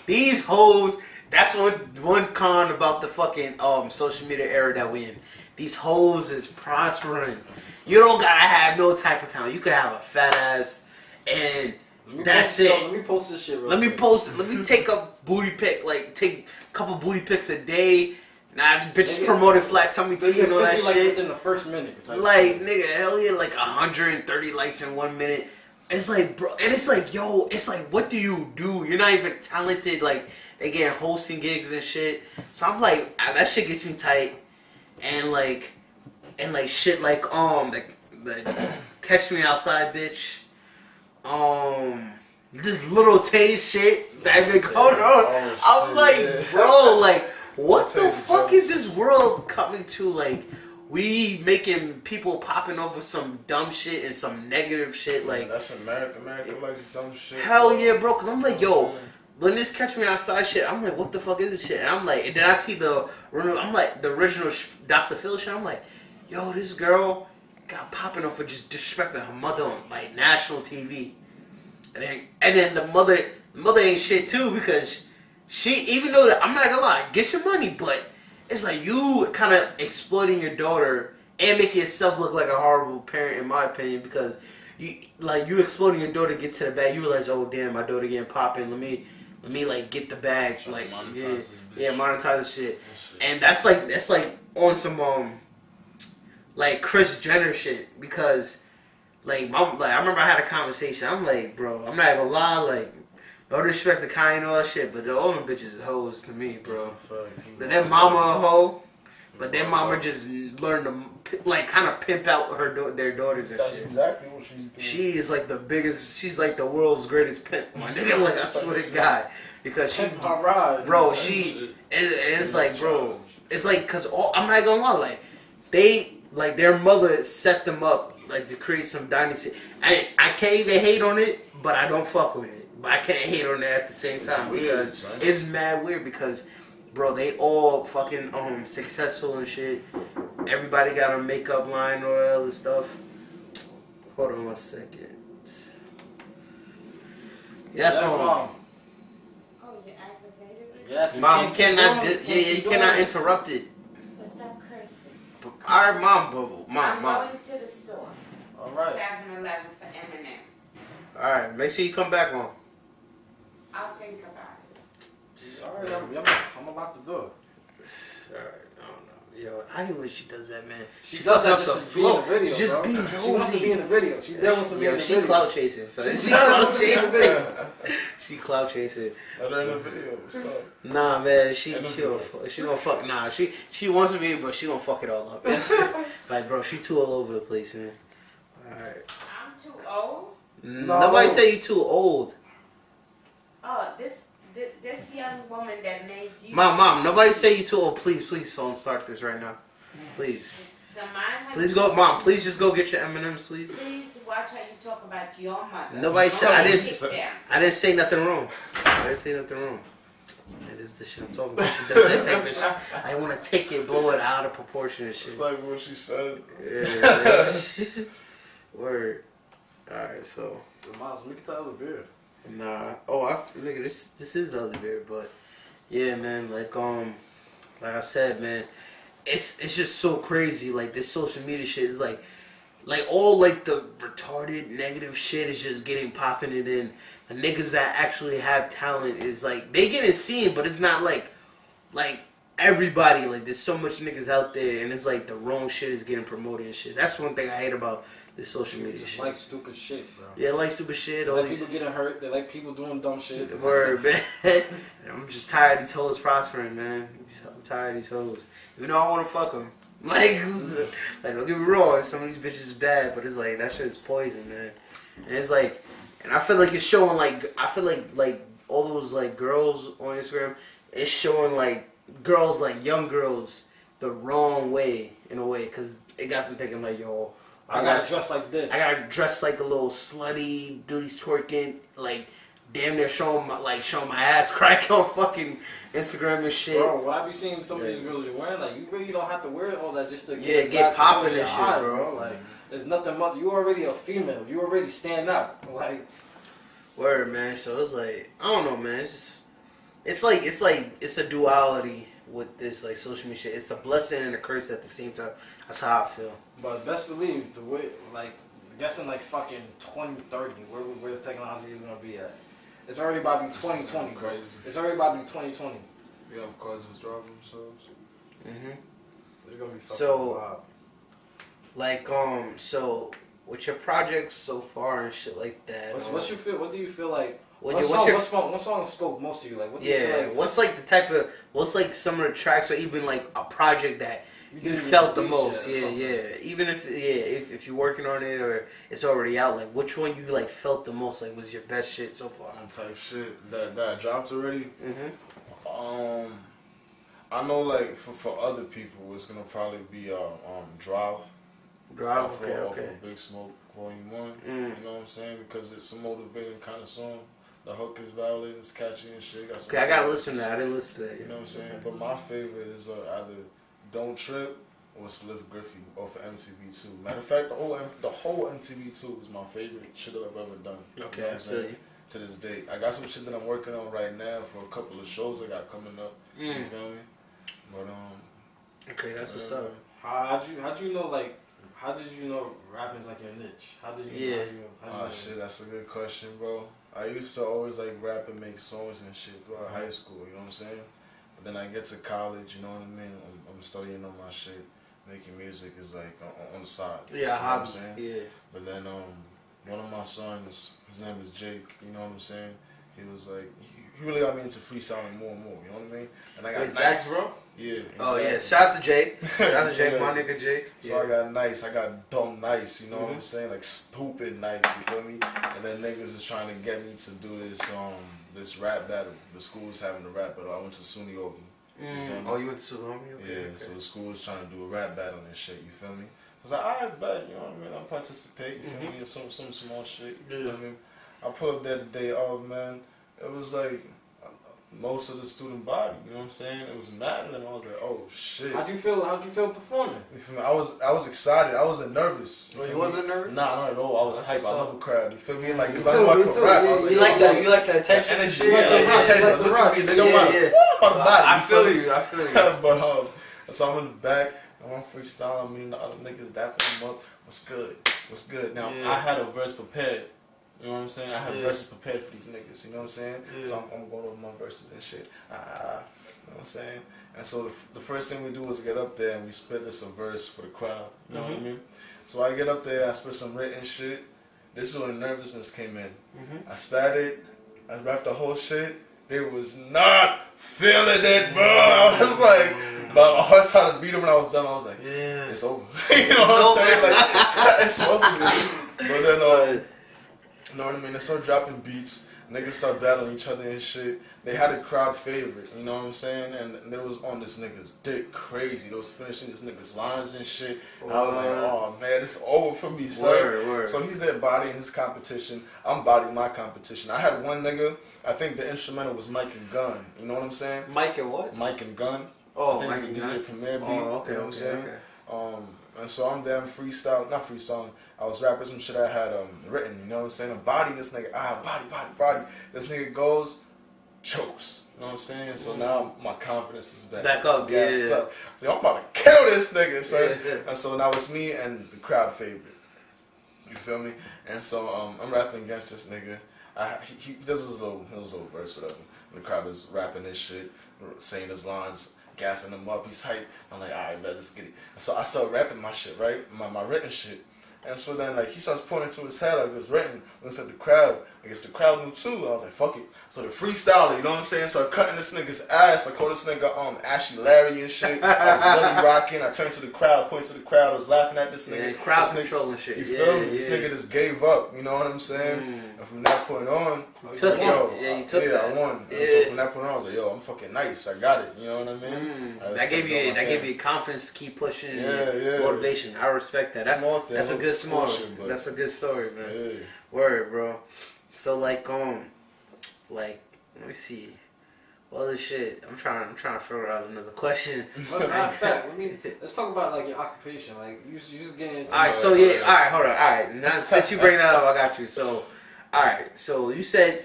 These hoes. That's one con about the fucking social media era that we in. These hoes is prospering. You don't gotta have no type of talent. You can have a fat ass and that's it. Let me post this shit. Let me post it. Let me take a booty pic. Like take a couple booty pics a day. Nah, bitches promoted flat tummy tea and all that shit. Within the first minute. Like nigga, hell yeah, like 130 likes in 1 minute. It's like, bro, and it's like, yo, it's like, what do you do? You're not even talented. Like they get hosting gigs and shit. So I'm like, that shit gets me tight. And like shit like the Catch Me Outside bitch. This little Tay shit that been going on. I'm like, bro, like what the fuck is this world coming to? Like we making people popping over some dumb shit and some negative shit. Like that's America. America likes dumb shit. Hell yeah, bro. Cause I'm like, yo, when this Catch Me Outside shit, I'm like, what the fuck is this shit? And I'm like, and then I see I'm like the original Dr. Phil shit. I'm like, yo, this girl got popping off for just disrespecting her mother on like national TV. And then the mother ain't shit too because she, even though I'm not gonna lie, get your money, but it's like you kind of exploiting your daughter and making yourself look like a horrible parent, in my opinion, because you exploiting your daughter to get to the bag. You realize, oh damn, my daughter getting popping. Let me like get the bag, like monetize the shit. And that's like on some like Kris Jenner shit because I remember I had a conversation. I'm like, bro, I'm not gonna lie, like no disrespect to Kanye and all that shit, but all them bitches is hoes to me, bro. But their mama a hoe, but their mama just learned to like kind of pimp out their daughters and shit. That's exactly what she's doing. She is like the biggest. She's like the world's greatest pimp, my nigga. Like I swear to God, because she, bro, it's like, bro, it's like, cause I'm not gonna lie, like their mother set them up like to create some dynasty. I can't even hate on it, but I don't fuck with it. But I can't hate on it at the same time because it's mad weird because, bro, they all fucking successful and shit. Everybody got a makeup line or all this stuff. Hold on 1 second. Yes, mom. Oh, you aggravated it? Yes, Mom, you cannot interrupt it. But stop cursing. All right, mom. I'm Mom. going to the store. All right. 7-Eleven for M&M's. All right, make sure you come back on. I'll think about it. All right, I'm about to do it. All right, I don't know. Yo, I hate when she does that, man. She does that fucked just up to be in the video, Just bro. being She wants to be in the video. She definitely wants to be in the she video. clout chasing. So she clout clout chasing. She clout chasing. Let her in the video. What's up? Nah, man, she gonna fuck. Nah, she wants to be, but she gonna fuck it all up. It's like, bro, she too all over the place, man. All right. I'm too old? Nobody say you too old. Oh, this young woman that made you... Mom, nobody say you too old. Please, don't start this right now. Please. So mine Please go, Mom, please just go get your M&Ms, please. Please watch how you talk about your mother. Nobody said, I didn't say nothing wrong. That is the shit I'm talking about. She does that type of shit. I want to take it, blow it out of proportion and shit. It's like what she said. Yeah. Word. Alright, so. Miles, look at the other beer. Nah. Nigga, this is the other beer, but yeah, man, like I said, man, it's just so crazy. Like this social media shit is like all like the retarded negative shit is just getting popping, and then the niggas that actually have talent is like they getting seen, but it's not like everybody. Like there's so much niggas out there, and it's like the wrong shit is getting promoted and shit. That's one thing I hate about this social media shit. Like stupid shit, bro. Yeah, like stupid shit. They like people getting hurt. They like people doing dumb shit. Word, man. I'm just tired of these hoes prospering, man. I'm tired of these hoes. Even though I want to fuck them, Like don't get me wrong, some of these bitches is bad, but it's like that shit is poison, man. And it's like, and I feel like it's showing like I feel like all those like girls on Instagram, it's showing like girls like young girls the wrong way in a way, because it got them thinking like, yo, I gotta dress like this. I gotta dress like a little slutty, duties twerking, like damn near showing my ass crack on fucking Instagram and shit. Bro, what I be seeing some of these girls are wearing, like, you really don't have to wear all that just to get popping and shit, bro. Like, there's nothing much. You already a female. You already stand out. Like, word, man. So it's like, I don't know, man. It's a duality with this like social media shit. It's a blessing and a curse at the same time. That's how I feel. but best believe the way, like, guessing like fucking 2030, where the technology is gonna be at. It's already about to be 2020, bro. Crazy. It's already about to be 2020. We have cars that's driving themselves. It's gonna be fucking So, wild. like, so with your projects so far and shit like that. What's you feel? What do you feel like? What song spoke most to you? Like, what do you feel like? What's like some of the tracks or even like a project that you felt the most? Yeah. Even if you're working on it or it's already out, like which one you like felt the most? Like was your best shit so far? Type shit that dropped already. I know like for other people it's gonna probably be Drive. Off of Big Smoke Volume 1. You know what I'm saying? Because it's a motivating kind of song. The hook is valid, it's catchy and shit. I gotta listen to that. I didn't listen to that. You know what I'm saying? But my favorite is either Don't Trip or Spliff Griffey off of MTV2. Matter of fact, the whole MTV2 is my favorite shit that I've ever done. Okay, you know what I'm saying? To this day. I got some shit that I'm working on right now for a couple of shows I got coming up. You feel me? But okay, that's what's up. How'd you know, like, how did you know rapping's like your niche? How did you know? Oh shit, that's a good question, bro. I used to always like rap and make songs and shit throughout high school, you know what I'm saying? But then I get to college, you know what I mean? I'm studying on my shit. Making music is like on the side. Yeah, you know what I'm saying? Yeah. But then one of my sons, his name is Jake, you know what I'm saying? He was like, he really got me into freestyling more and more, you know what I mean? And I got Zach, bro? Yeah. Exactly. Oh yeah, shout out to Jake. Shout out to Jake, my nigga Jake. So I got nice, I got dumb nice, you know what I'm saying? Like stupid nice, you feel me? And then niggas was trying to get me to do this rap battle. The school was having a rap battle. I went to SUNY Open. Oh, you went to SUNY? Okay, yeah, so the school was trying to do a rap battle and shit, you feel me? I was like, alright, bet, you know what I mean? I'll participate, you feel me? Some small shit, you know what I mean? I pulled up there the day of, man. It was like most of the student body, you know what I'm saying? It was mad, and I was like, oh shit. How'd you feel performing? You feel me? I was excited. I wasn't nervous. You wasn't nervous? Nah, not at all. I was hype. I love a crowd. You feel me? Like, cause Me I know I too, can me too. rap. Yeah, I was like, You like the attention and shit? Yeah, the attention. Look at me, nigga. I'm about to body. I feel you. But so I'm in the back. I'm freestyling. I'm meeting the other niggas, dapping them up. What's good? Now I had a verse prepared. You know what I'm saying? I have verses prepared for these niggas, you know what I'm saying? So I'm going over my verses and shit. You know what I'm saying? And so the first thing we do is get up there and we spit this a verse for the crowd, you know what I mean? So I get up there, I spit some written shit. This is when the nervousness came in. I spat it, I rapped the whole shit. They was not feeling it, bro. I was like, my heart started to beat when I was done. I was like, it's over. You know what I'm saying? Like, it's over. But then, you know what I mean? They start dropping beats. Niggas start battling each other and shit. They had a crowd favorite, you know what I'm saying? And they was on this nigga's dick crazy. They was finishing this nigga's lines and shit. And I was like, oh man, it's over for me, sir. Word. So he's there bodying his competition. I'm bodying my competition. I had one nigga, I think the instrumental was Mike and Gun. You know what I'm saying? Mike and what? Mike and Gun. Oh, I think Mike it's a and DJ Gun. Premier beat. Okay, you know what I'm saying? Okay. And so I'm there, I'm not freestyling. I was rapping some shit I had written, you know what I'm saying? I'm bodying this nigga, body. This nigga goes, chokes, you know what I'm saying? So now my confidence is back. Back up, gassed up. So I'm about to kill this nigga, son. And so now it's me and the crowd favorite. You feel me? And so I'm rapping against this nigga. He does his little verse, whatever. And the crowd is rapping this shit, saying his lines, gassing him up. He's hype. I'm like, alright, let's get it. And so I started rapping my shit, right? My written shit. And so then, like, he starts pointing to his head, like, it was written, looks at the crowd. I guess the crowd knew too. I was like, fuck it. So the freestyler, you know what I'm saying? So I cutting this nigga's ass. I called this nigga Ashy Larry and shit. I was really rocking. I turned to the crowd, pointed to the crowd. I was laughing at this nigga. Yeah, crowd this controlling shit. You feel me? This nigga just gave up. You know what I'm saying? And from that point on, you took I that. won. And so from that point on, I was like, yo, I'm fucking nice. I got it. You know what I mean? That gave you confidence to keep pushing. Yeah. Motivation. I respect that. That's a good story. That's a good story, man. Yeah. Word, bro. So like let me see. What other shit? I'm trying to figure out another question. But matter of fact, let's talk about like your occupation. Like you just getting into. All right, so yeah, all right, hold on, all right. Now since you bring that up, I got you. So, all right, so you said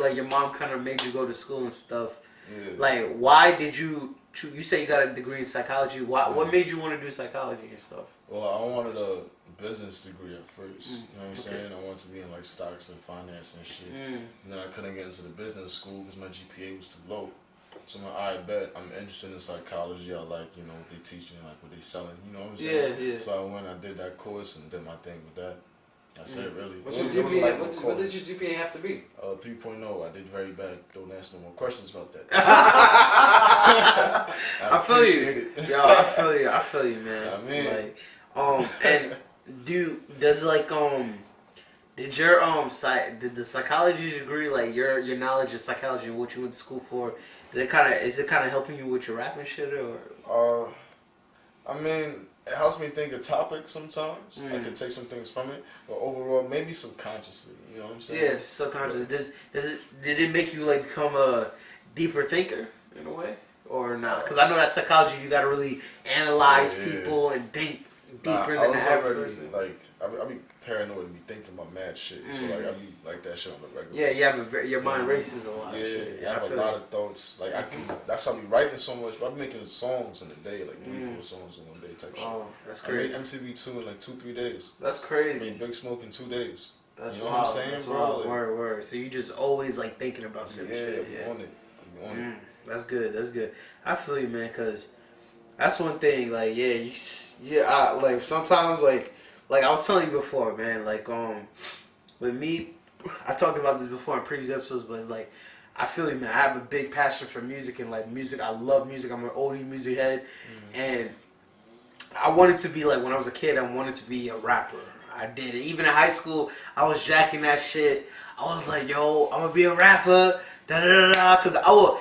like your mom kind of made you go to school and stuff. Yeah. Like, why did you? You say you got a degree in psychology. What made you want to do psychology and stuff? Well, I wanted a business degree at first. You know what I'm saying? I wanted to be in like stocks and finance and shit. And then I couldn't get into the business school because my GPA was too low. So I bet I'm interested in psychology. I like, you know, what they teaching, like what they selling. You know what I'm saying? Yeah. So I went, I did that course and did my thing with that. That's it, really. What's your GPA? What did your GPA have to be? 3.0. I did very bad. Don't ask no more questions about that. I feel you. Yo, I feel you, man. I mean, like, and does like did your did the psychology degree, like your knowledge of psychology and what you went to school for, is it kind of helping you with your rapping shit or? I mean, it helps me think of topics sometimes. I can take some things from it, but overall, maybe subconsciously. You know what I'm saying? Yeah, subconsciously. Did it make you like become a deeper thinker in a way, or not? Because I know that psychology, you got to really analyze people and think deeper than the average person. Like, I be paranoid and be thinking about mad shit. So like, I be like that shit on the regular. Yeah, you have your mind races a lot. Yeah, of shit. I have a lot of thoughts. Like I can. That's how I be writing so much. But I be making songs in a day, like 3-4 songs in one day type shit. Oh, that's crazy. I made MTV2 in like 2-3 days. That's crazy. I made Big Smoke in 2 days. That's you know wild. what I'm saying, That's bro? wild. Word. So you just always like thinking about some shit. Yeah, I'm on it. I'm on it. That's good. I feel you, man, because that's one thing. Like, like sometimes, like I was telling you before, man. Like, with me, I talked about this before in previous episodes, but like, I feel you, man. I have a big passion for music and like music. I love music. I'm an oldie music head, and I wanted to be like when I was a kid. I wanted to be a rapper. I did it. Even in high school, I was jacking that shit. I was like, yo, I'm gonna be a rapper. Cause I would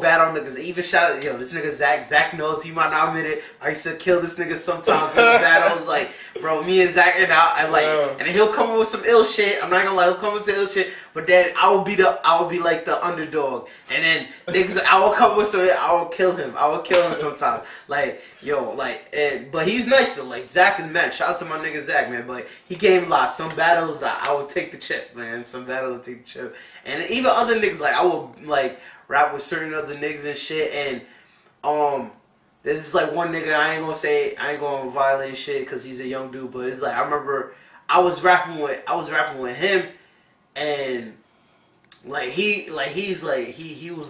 bat on niggas. Even shout out, yo, this nigga Zach knows, he might not admit it. I used to kill this nigga sometimes in the battles. Like, bro, me and Zach and he'll come up with some ill shit. I'm not gonna lie, he'll come up with some ill shit. But then I would be like the underdog. And then niggas, I would come with some, I would kill him sometimes. Like, yo, like, but he's nice though. Like, Zach is mad. Shout out to my nigga Zach, man. But he gave a lot. Some battles, I would take the chip, man. Some battles, I would take the chip. And even other niggas, like, I would, like, rap with certain other niggas and shit. And, this is like one nigga, I ain't gonna violate shit because he's a young dude. But it's like, I remember I was rapping with him. And like he was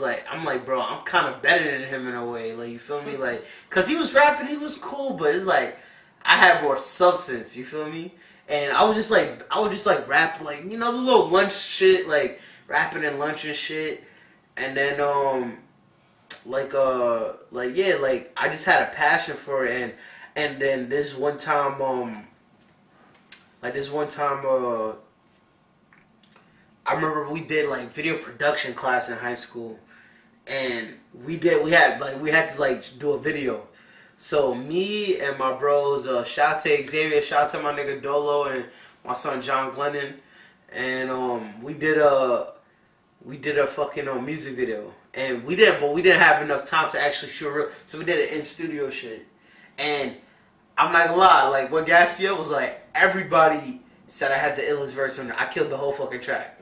like, I'm like, bro, I'm kind of better than him in a way, like, you feel me, like, cause he was rapping, he was cool, but it's like I had more substance, you feel me, and I would just like rap, like, you know, the little lunch shit, like rapping and lunch and shit, and then like I just had a passion for it, and then this one time I remember we did like video production class in high school, and we had to like do a video. So me and my bros, shout out to Xavier, shout out to my nigga Dolo and my son John Glennon, and we did a fucking music video, and we didn't have enough time to actually shoot real, so we did it in studio shit. And I'm not gonna lie, like what Gassiel was like, everybody said I had the illest verse on it. I killed the whole fucking track.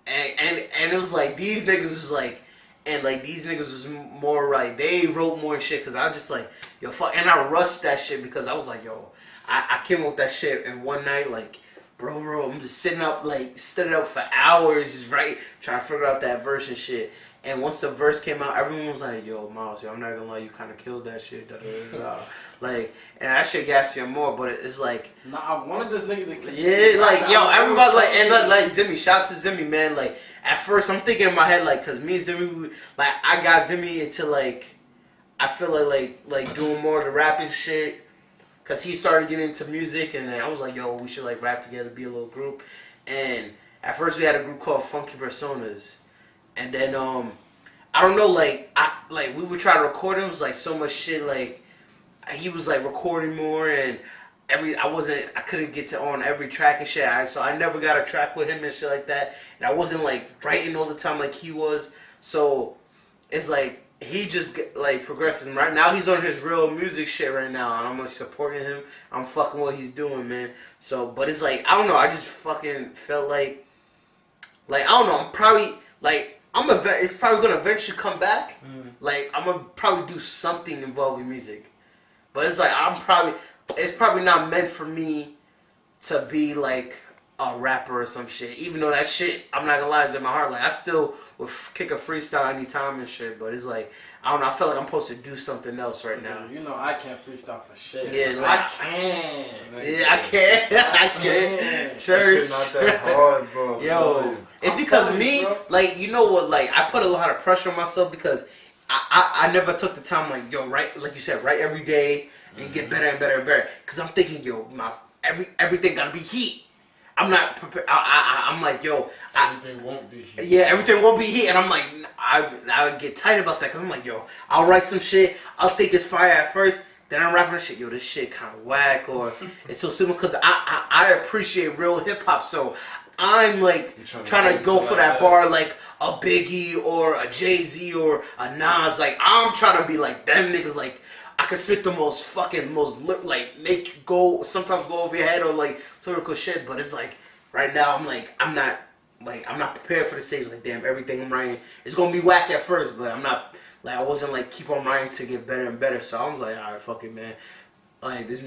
And it was like, these niggas was like, and like these niggas was more like, they wrote more shit, cause I was just like, yo, fuck, and I rushed that shit because I was like, yo, I came up with that shit in one night, like, bro, I'm just sitting up, like, stood up for hours, just trying to figure out that verse and shit. And once the verse came out, everyone was like, "Yo, Miles, yo, I'm not gonna lie, you kind of killed that shit." Da, da, da, da. Like, and that shit gas you more. But it's like, nah, I wanted this nigga to continue. yeah, like yo, everybody like, and like Zimmy, shout out to Zimmy, man. Like at first, I'm thinking in my head, like, cause me and Zimmy, like I got Zimmy into like, I feel like doing more of the rapping shit. Cause he started getting into music, and then I was like, "Yo, we should like rap together, be a little group." And at first, we had a group called Funky Personas, and then I don't know, like we would try to record him. It was like so much shit. Like he was like recording more, and I couldn't get to on every track and shit. So I never got a track with him and shit like that. And I wasn't like writing all the time like he was. So it's like. He just like progressing right now. He's on his real music shit right now, and I'm like supporting him. I'm fucking what he's doing, man. So, but it's like I don't know. I just fucking felt like I don't know. I'm probably like it's probably gonna eventually come back. Like I'm gonna probably do something involving music, but it's like it's probably not meant for me to be like a rapper or some shit. Even though that shit, I'm not gonna lie, is in my heart. Like I still would kick a freestyle anytime and shit. But it's like I don't know. I feel like I'm supposed to do something else right now. You know I can't freestyle for shit. Yeah, like, I can. Yeah, I can. I can. Church. That shit not that hard, bro. Yo, it's because me, bro. like you know what, like I put a lot of pressure on myself because I never took the time like yo write like you said write every day and get better and better and better. Cause I'm thinking yo everything gotta be heat. I'm not prepared. I'm like, yo. Everything won't be heat. Yeah, everything won't be heat. And I'm like, I get tight about that. Because I'm like, yo, I'll write some shit. I'll think it's fire at first. Then I'm rapping that shit. Yo, this shit kind of whack. Or it's so simple. Because I appreciate real hip-hop. So I'm like trying to go for that bar like a Biggie or a Jay-Z or a Nas. Like, I'm trying to be like them niggas. Like, I can spit the most like make you go sometimes go over your head or like some cool shit, but it's like right now I'm not prepared for the stage. Like damn, everything I'm writing is gonna be whack at first, but I'm not like I wasn't like keep on writing to get better and better. So I was like, all right, fuck it, man. Like this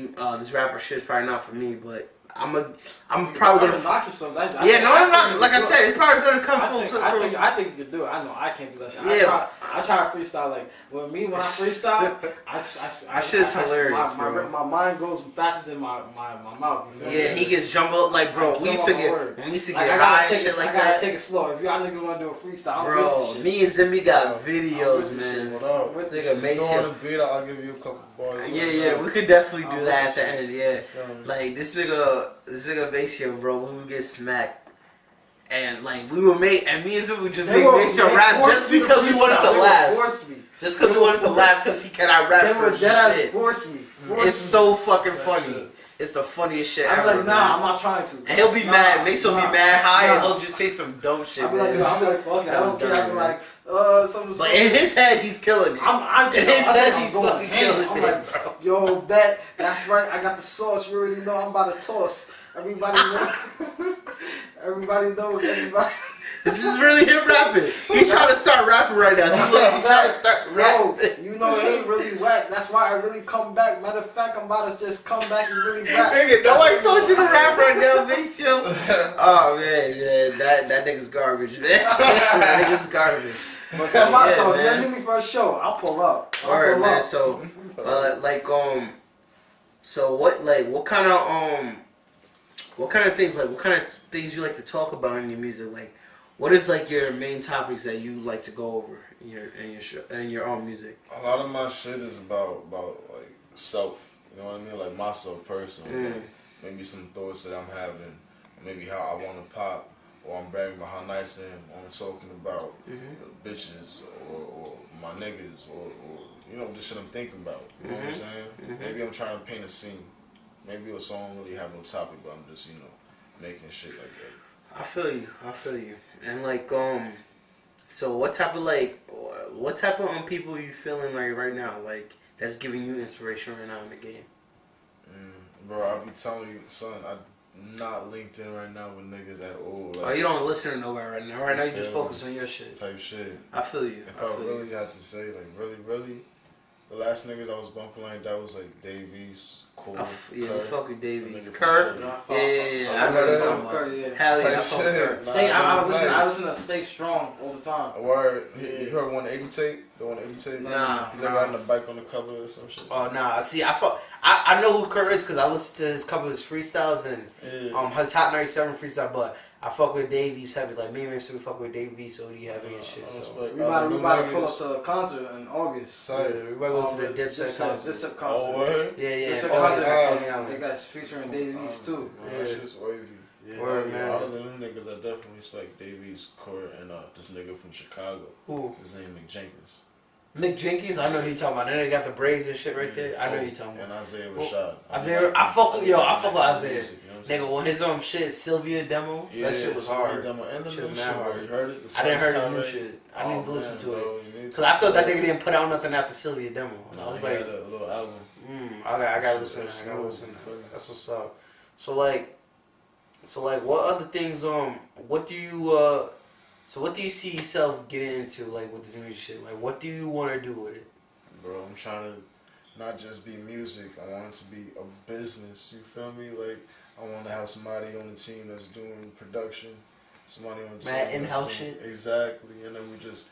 rapper shit is probably not for me, but I'm probably gonna knock yourself. I'm not. Like I said, it's probably gonna come full circle. I think you can do it. I know I can't do that shit. Yeah, I try to freestyle. Like when I freestyle, I shit's hilarious, bro. My mind goes faster than my mouth. You feel Yeah, me? he gets jumbled like bro. We used to get I high and shit like I that. gotta take it slow. If y'all niggas wanna do a freestyle, Bro, me and Zimmy got videos, man. What up? This nigga makes you it. want to beat? I'll give you a couple bars. Yeah, we could definitely do that at the end. Yeah, like this nigga Maceo, bro, we would get smacked, and like we would make, and me and Zimmy would just make Maceo rap just because we wanted to laugh. Just because we wanted to laugh because he cannot rap for shit. Force me. It's so fucking funny. It's the funniest shit ever. I'm like, nah, I'm not trying to. And he'll be mad. Maceo be mad high, and he'll just say some dumb shit, I'll be man. like, fuck it. I don't care. I'll be like, something. But in his head, he's killing it. In his head, he's fucking killing it, bro. Yo, bet. That's right. I got the sauce. You already know I'm about to toss. Everybody knows. Everybody knows. This is really him rapping. He's trying to start rapping right now. He's trying to start rapping. You know it ain't really whack. That's why I really come back. Matter of fact, I'm about to just come back and really rap. Nigga, nobody told you to rap right now, Maceo. Oh man, yeah, that nigga's garbage, man. That nigga's garbage. But come on, though. If you need me for a show, I'll pull up. Alright, man. So, so what kind of things you like to talk about in your music? Like, what is like your main topics that you like to go over in your own music? A lot of my shit is about like self. You know what I mean? Like myself personally. Like, maybe some thoughts that I'm having. Maybe how I want to pop. Or I'm bragging about how nice I am. Or I'm talking about bitches or my niggas or you know the shit I'm thinking about. You know what I'm saying? Maybe I'm trying to paint a scene. Maybe a song really have no topic, but I'm just making shit like that. I feel you. And like so what type of people you feeling like right now? Like that's giving you inspiration right now in the game? Bro, I'll be telling you, son, I'm not linked in right now with niggas at all. Like, oh, you don't listen to nobody right now. Right now you just focus on your shit. Type shit. I feel you. If I really had to say, like, really, The last niggas I was bumping like that was like Davies, Cole, Yeah, Kurt. we fuck with Davies. Niggas Kurt? from Yeah, Philly. I know what you're talking about. Kurt, yeah. Hell yeah, I Type fuck with shit. Kurt. Nah, Stay, that I was listen. nice. I listen to Stay Strong all the time. A word. You heard 180 tape? The 180 tape? Nah. He's like riding a bike on the cover or some shit. Oh nah, see, I know who Kurt is because I listened to his couple of his freestyles and his Hot 97 freestyle, but I fuck with Davies heavy. Like me and Mr. we fuck with Davies, so he heavy and shit. So We about to pull up to a concert in August. yeah, we might go to the Dipset concert. Dipset concert. Oh, word? Yeah. Dipset August concert. at Coney Island. They got featuring Davies too. That shit's wavy. Word, man. Other than them niggas, I definitely respect Davies, Court, and this nigga from Chicago. Who? His name Mick Jenkins. Mick Jenkins? I know who you talking about. Then they got the braids and shit right there. I know who you talking And about. Isaiah Rashad. Isaiah, I fuck with Isaiah. Music, you know what I'm saying? Nigga, when his shit Sylvia demo, that shit was hard. Demo and the Shit new was shit, mad bro. hard. You heard it? I didn't heard his new Tirade? shit. I need to listen to it. Bro, Cause I thought that nigga didn't put out nothing after Sylvia demo. No, I was he like, had a little album. I gotta listen. It's I gotta smooth, listen. you feel me? That's what's up. So like, what other things? What do you see yourself getting into like with this music shit? Like, what do you want to do with it? Bro, I'm trying to not just be music. I want it to be a business. You feel me? Like, I want to have somebody on the team that's doing production. Somebody on the team. Mad in-house that's doing- shit. Exactly, and then we just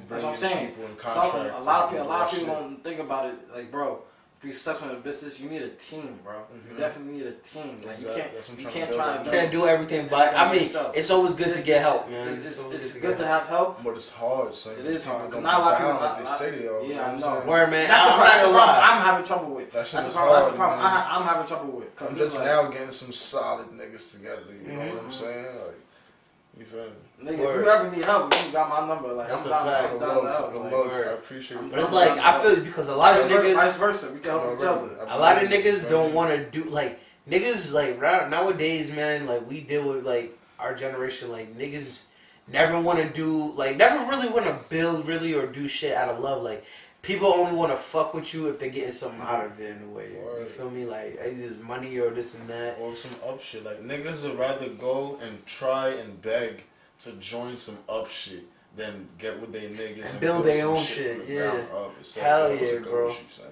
That's what I'm saying. people in A contract. lot to of do that people shit. don't think about it. Like, bro, to be successful in a business, you need a team, bro. You definitely need a team. Like, Exactly. That's what I'm you trying can't to build try right and now. You can't do everything, but I mean, yourself. it's always good to get help, man. It's good to have help. But it's hard, son. It is hard. People don't Not a lot of be down people- like they say they are. Yeah, you know I what I'm know. saying? Word, man. That's the I'm problem. not That's the gonna problem lie. I'm having trouble with. That That's shit the is problem. That's the hard, problem man. I'm having trouble with. 'Cause I'm it's just like, now getting some solid niggas together. You know what I'm saying? Like, you feel me? nigga, if Word. you ever need help, you got my number. Like, That's I'm a down, fact. I'm Go down to lows, help. go Like, lows. I word. appreciate it. But it's like I feel because a lot of vice niggas, versa. We can help each other. a lot of niggas don't want to do like niggas like nowadays, man. Like we deal with like our generation, like niggas never want to do like never really want to build really or do shit out of love. Like people only want to fuck with you if they're getting something out of it in a way. You feel me? Like either money or this and that. Or some up shit. Like, niggas would rather go and try and beg to join some up shit than get with their niggas and build their some own shit shit, from the yeah. ground up. It's like, Hell that was a yeah, good bro. shit, son.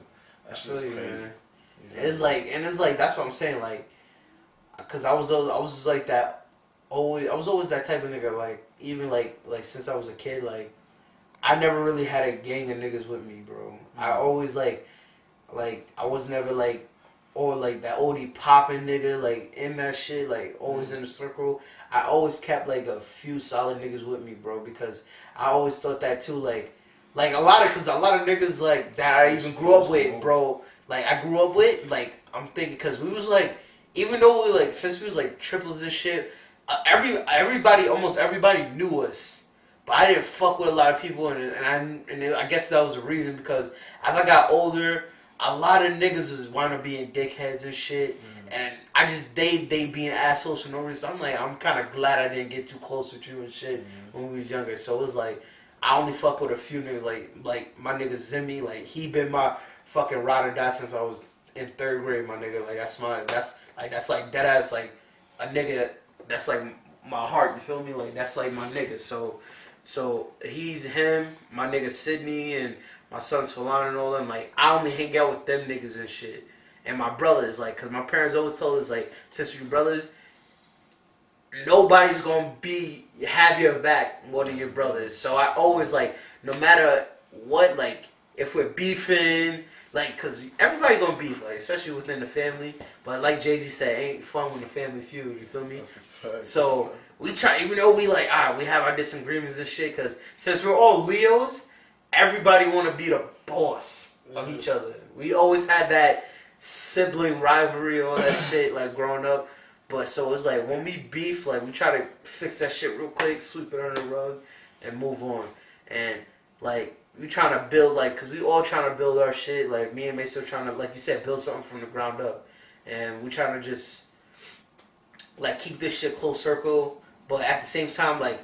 That I shit's feel you, crazy. man. You It's like that's what I'm saying. Like, cause I was just like that. I was always that type of nigga. Like even like since I was a kid, like I never really had a gang of niggas with me, bro. I always like I was never like or like that OD popping nigga like in that shit. Like always in the circle. I always kept like a few solid niggas with me, bro, because I always thought that too. Like a lot of niggas like that I even grew up with, bro. Like I grew up with, like I'm thinking, cause we was like, even though we like since we was like triplets and shit, almost everybody knew us, but I didn't fuck with a lot of people, and I guess that was the reason because as I got older, a lot of niggas was wanna being dickheads and shit, and I just they being assholes for no reason. I'm like, I'm kind of glad I didn't get too close with you and shit when we was younger. So it was like I only fuck with a few niggas, like my nigga Zimmy, like he been my fucking ride or die since I was in 3rd grade, my nigga. Like that's like dead ass like a nigga. That's like my heart. You feel me? Like that's like my nigga. So he's him, my nigga Sydney, and my sons Falana and all them. Like I only hang out with them niggas and shit. And my brothers, like, cause my parents always told us like, since we brothers, nobody's gonna have your back more than your brothers. So I always like, no matter what, like if we're beefing. Like, cause everybody gonna beef, like, especially within the family. But like Jay-Z said, ain't fun when the family feud. You feel me? That's a fact. So we try, even though we like, we have our disagreements and shit. Cause since we're all Leos, everybody want to be the boss of each other. We always had that sibling rivalry, all that shit, like growing up. But so it's like when we beef, like we try to fix that shit real quick, sweep it under the rug, and move on. And like. We trying to build, like, because we all trying to build our shit. Like, me and Mason trying to, like you said, build something from the ground up. And we trying to just, like, keep this shit close circle. But at the same time, like,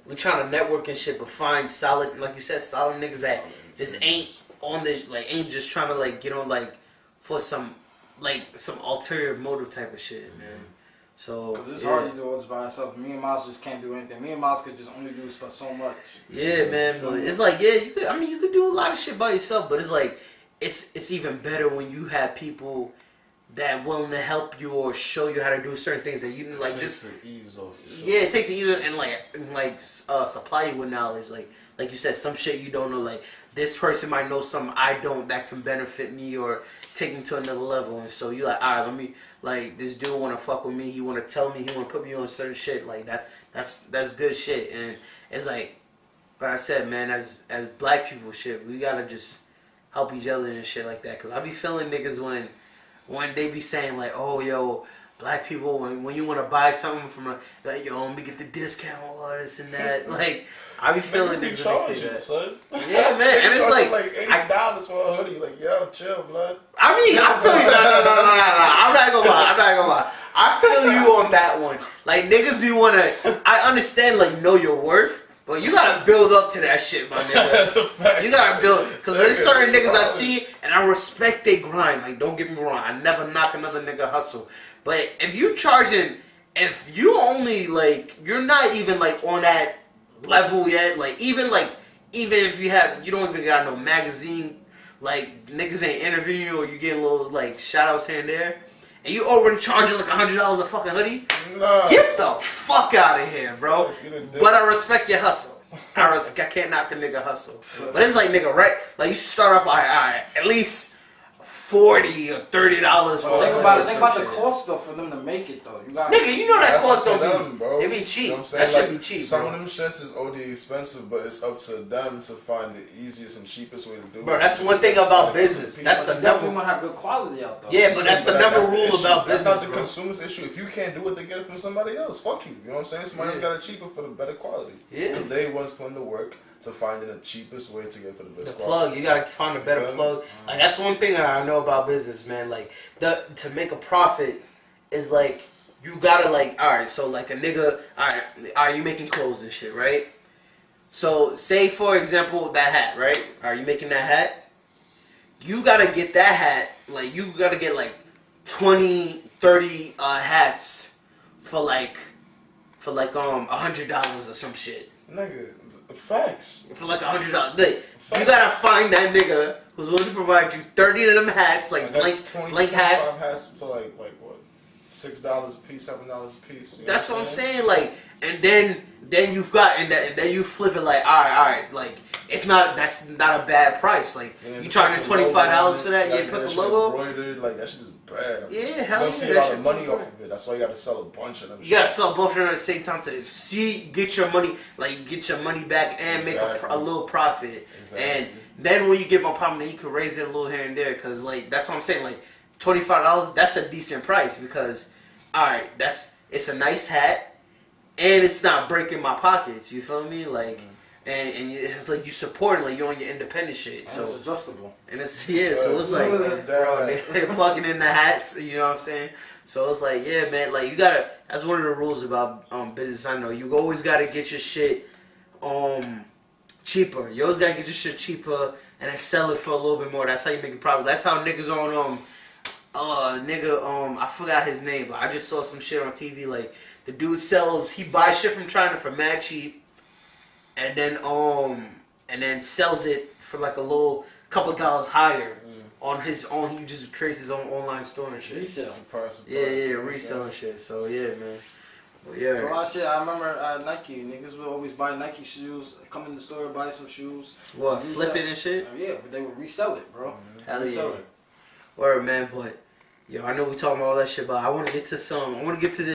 we trying to network and shit, but find solid, like you said, solid niggas that just ain't on this, like, ain't just trying to, like, get on, like, for some, like, some ulterior motive type of shit, man. So, because it's hard to do all this by yourself. Me and Miles just can't do anything. Me and Miles could just only do so much. Yeah, man. But it's like, yeah, you could do a lot of shit by yourself, but it's like, it's even better when you have people that willing to help you or show you how to do certain things that you like. Just the ease off. Yeah, it takes the ease and supply you with knowledge. Like you said, some shit you don't know. Like this person might know something I don't that can benefit me or take me to another level. And so you like, all right, let me like this dude want to fuck with me. He want to tell me. He want to put me on certain shit. Like that's good shit. And it's like I said, man, as black people, shit, we gotta just help each other and shit like that. Cause I be feeling niggas when they be saying like, oh yo, black people when you want to buy something from like yo, let me get the discount, all this and that. Like I be feeling niggas when they say that. Son. Yeah, man, and it's like $80 for a hoodie. Like yo, chill, blood. I mean, I feel you. No. I'm not gonna lie. I feel you on that one. Like niggas be wanna. I understand like know your worth. But you gotta build up to that shit, my nigga. That's a fact. You gotta build, cause there's certain niggas I see and I respect they grind. Like, don't get me wrong, I never knock another nigga hustle. But if you charging, if you only like, you're not even like on that level yet. Like, even if you don't even got no magazine, like niggas ain't interviewing you or you getting little like shout outs here and there. And you already charging like $100 a fucking hoodie? Nah. Get the fuck out of here, bro. But I respect your hustle. I can't knock a nigga hustle. But it's like, nigga, right? Like, you should start off, all right, at least $40 or $30 for Think about the cost, though, for them to make it, though. Nigga, you know that cost don't them, be, bro. it be cheap. You know what I'm that saying? should be cheap, Some bro. of them shits is OD expensive, but it's up to them to find the easiest and cheapest way to do it. Bro, that's one thing about business. That's the definitely number. want to have good quality out, though. Yeah, but that's the number rule about business, That's not the bro. consumer's issue. If you can't do it, they get it from somebody else. Fuck you. You know what I'm saying? Somebody else got it cheaper for the better quality. Yeah. Because they was putting the work to finding the cheapest way to get for the best The quality. plug, you gotta find a better plug. Like that's one thing that I know about business, man. Like to make a profit is like you gotta like, all right. So like a nigga, all right, you making clothes and shit, right? So say for example that hat, right? Are you making that hat? You gotta get that hat. Like you gotta get like 20, 30 hats for like $100 or some shit. Nigga, facts. For like $100. You gotta find that nigga who's willing to provide you 30 of them hats, like blank hats. Hats for like what, $6 a piece, $7 a piece. That's what I'm saying. Like, and then you've got and then you flip it like, all right, like that's not a bad price. Like you charging $25 for that, you put the logo. Embroidered, like that shit is bread. Yeah, hell you yeah. don't see a lot of money off of it. That's why you gotta sell a bunch of them. You gotta sell both of them at the same time to get your money, back and make a little profit. Exactly. And then when you get my problem, then you can raise it a little here and there. Cause like that's what I'm saying. Like $25, that's a decent price because, all right, it's a nice hat, and it's not breaking my pockets. You feel me? Like, and it's like you supporting, like you're on your independent shit. And So it's adjustable. and it's so it's like, bro, they're plugging in the hats. You know what I'm saying? So it's like, yeah, man. Like you gotta. That's one of the rules about business. I know you always gotta get your shit cheaper. You always gotta get your shit cheaper and then sell it for a little bit more. That's how you make a profit. That's how niggas on I forgot his name, but I just saw some shit on TV. Like the dude he buys shit from China for mad cheap, and then sells it for like a little couple dollars higher on his own. He just creates his own online store and shit. Resale. Yeah, reselling shit. So yeah, man. Well, yeah. So a lot of shit. I remember Nike niggas would always buy Nike shoes, come in the store, buy some shoes. What, flip it and shit? Yeah, but they would resell it, bro. Hell Resell yeah. it. Word, man. But yo, I know we talking about all that shit, but I want to get to this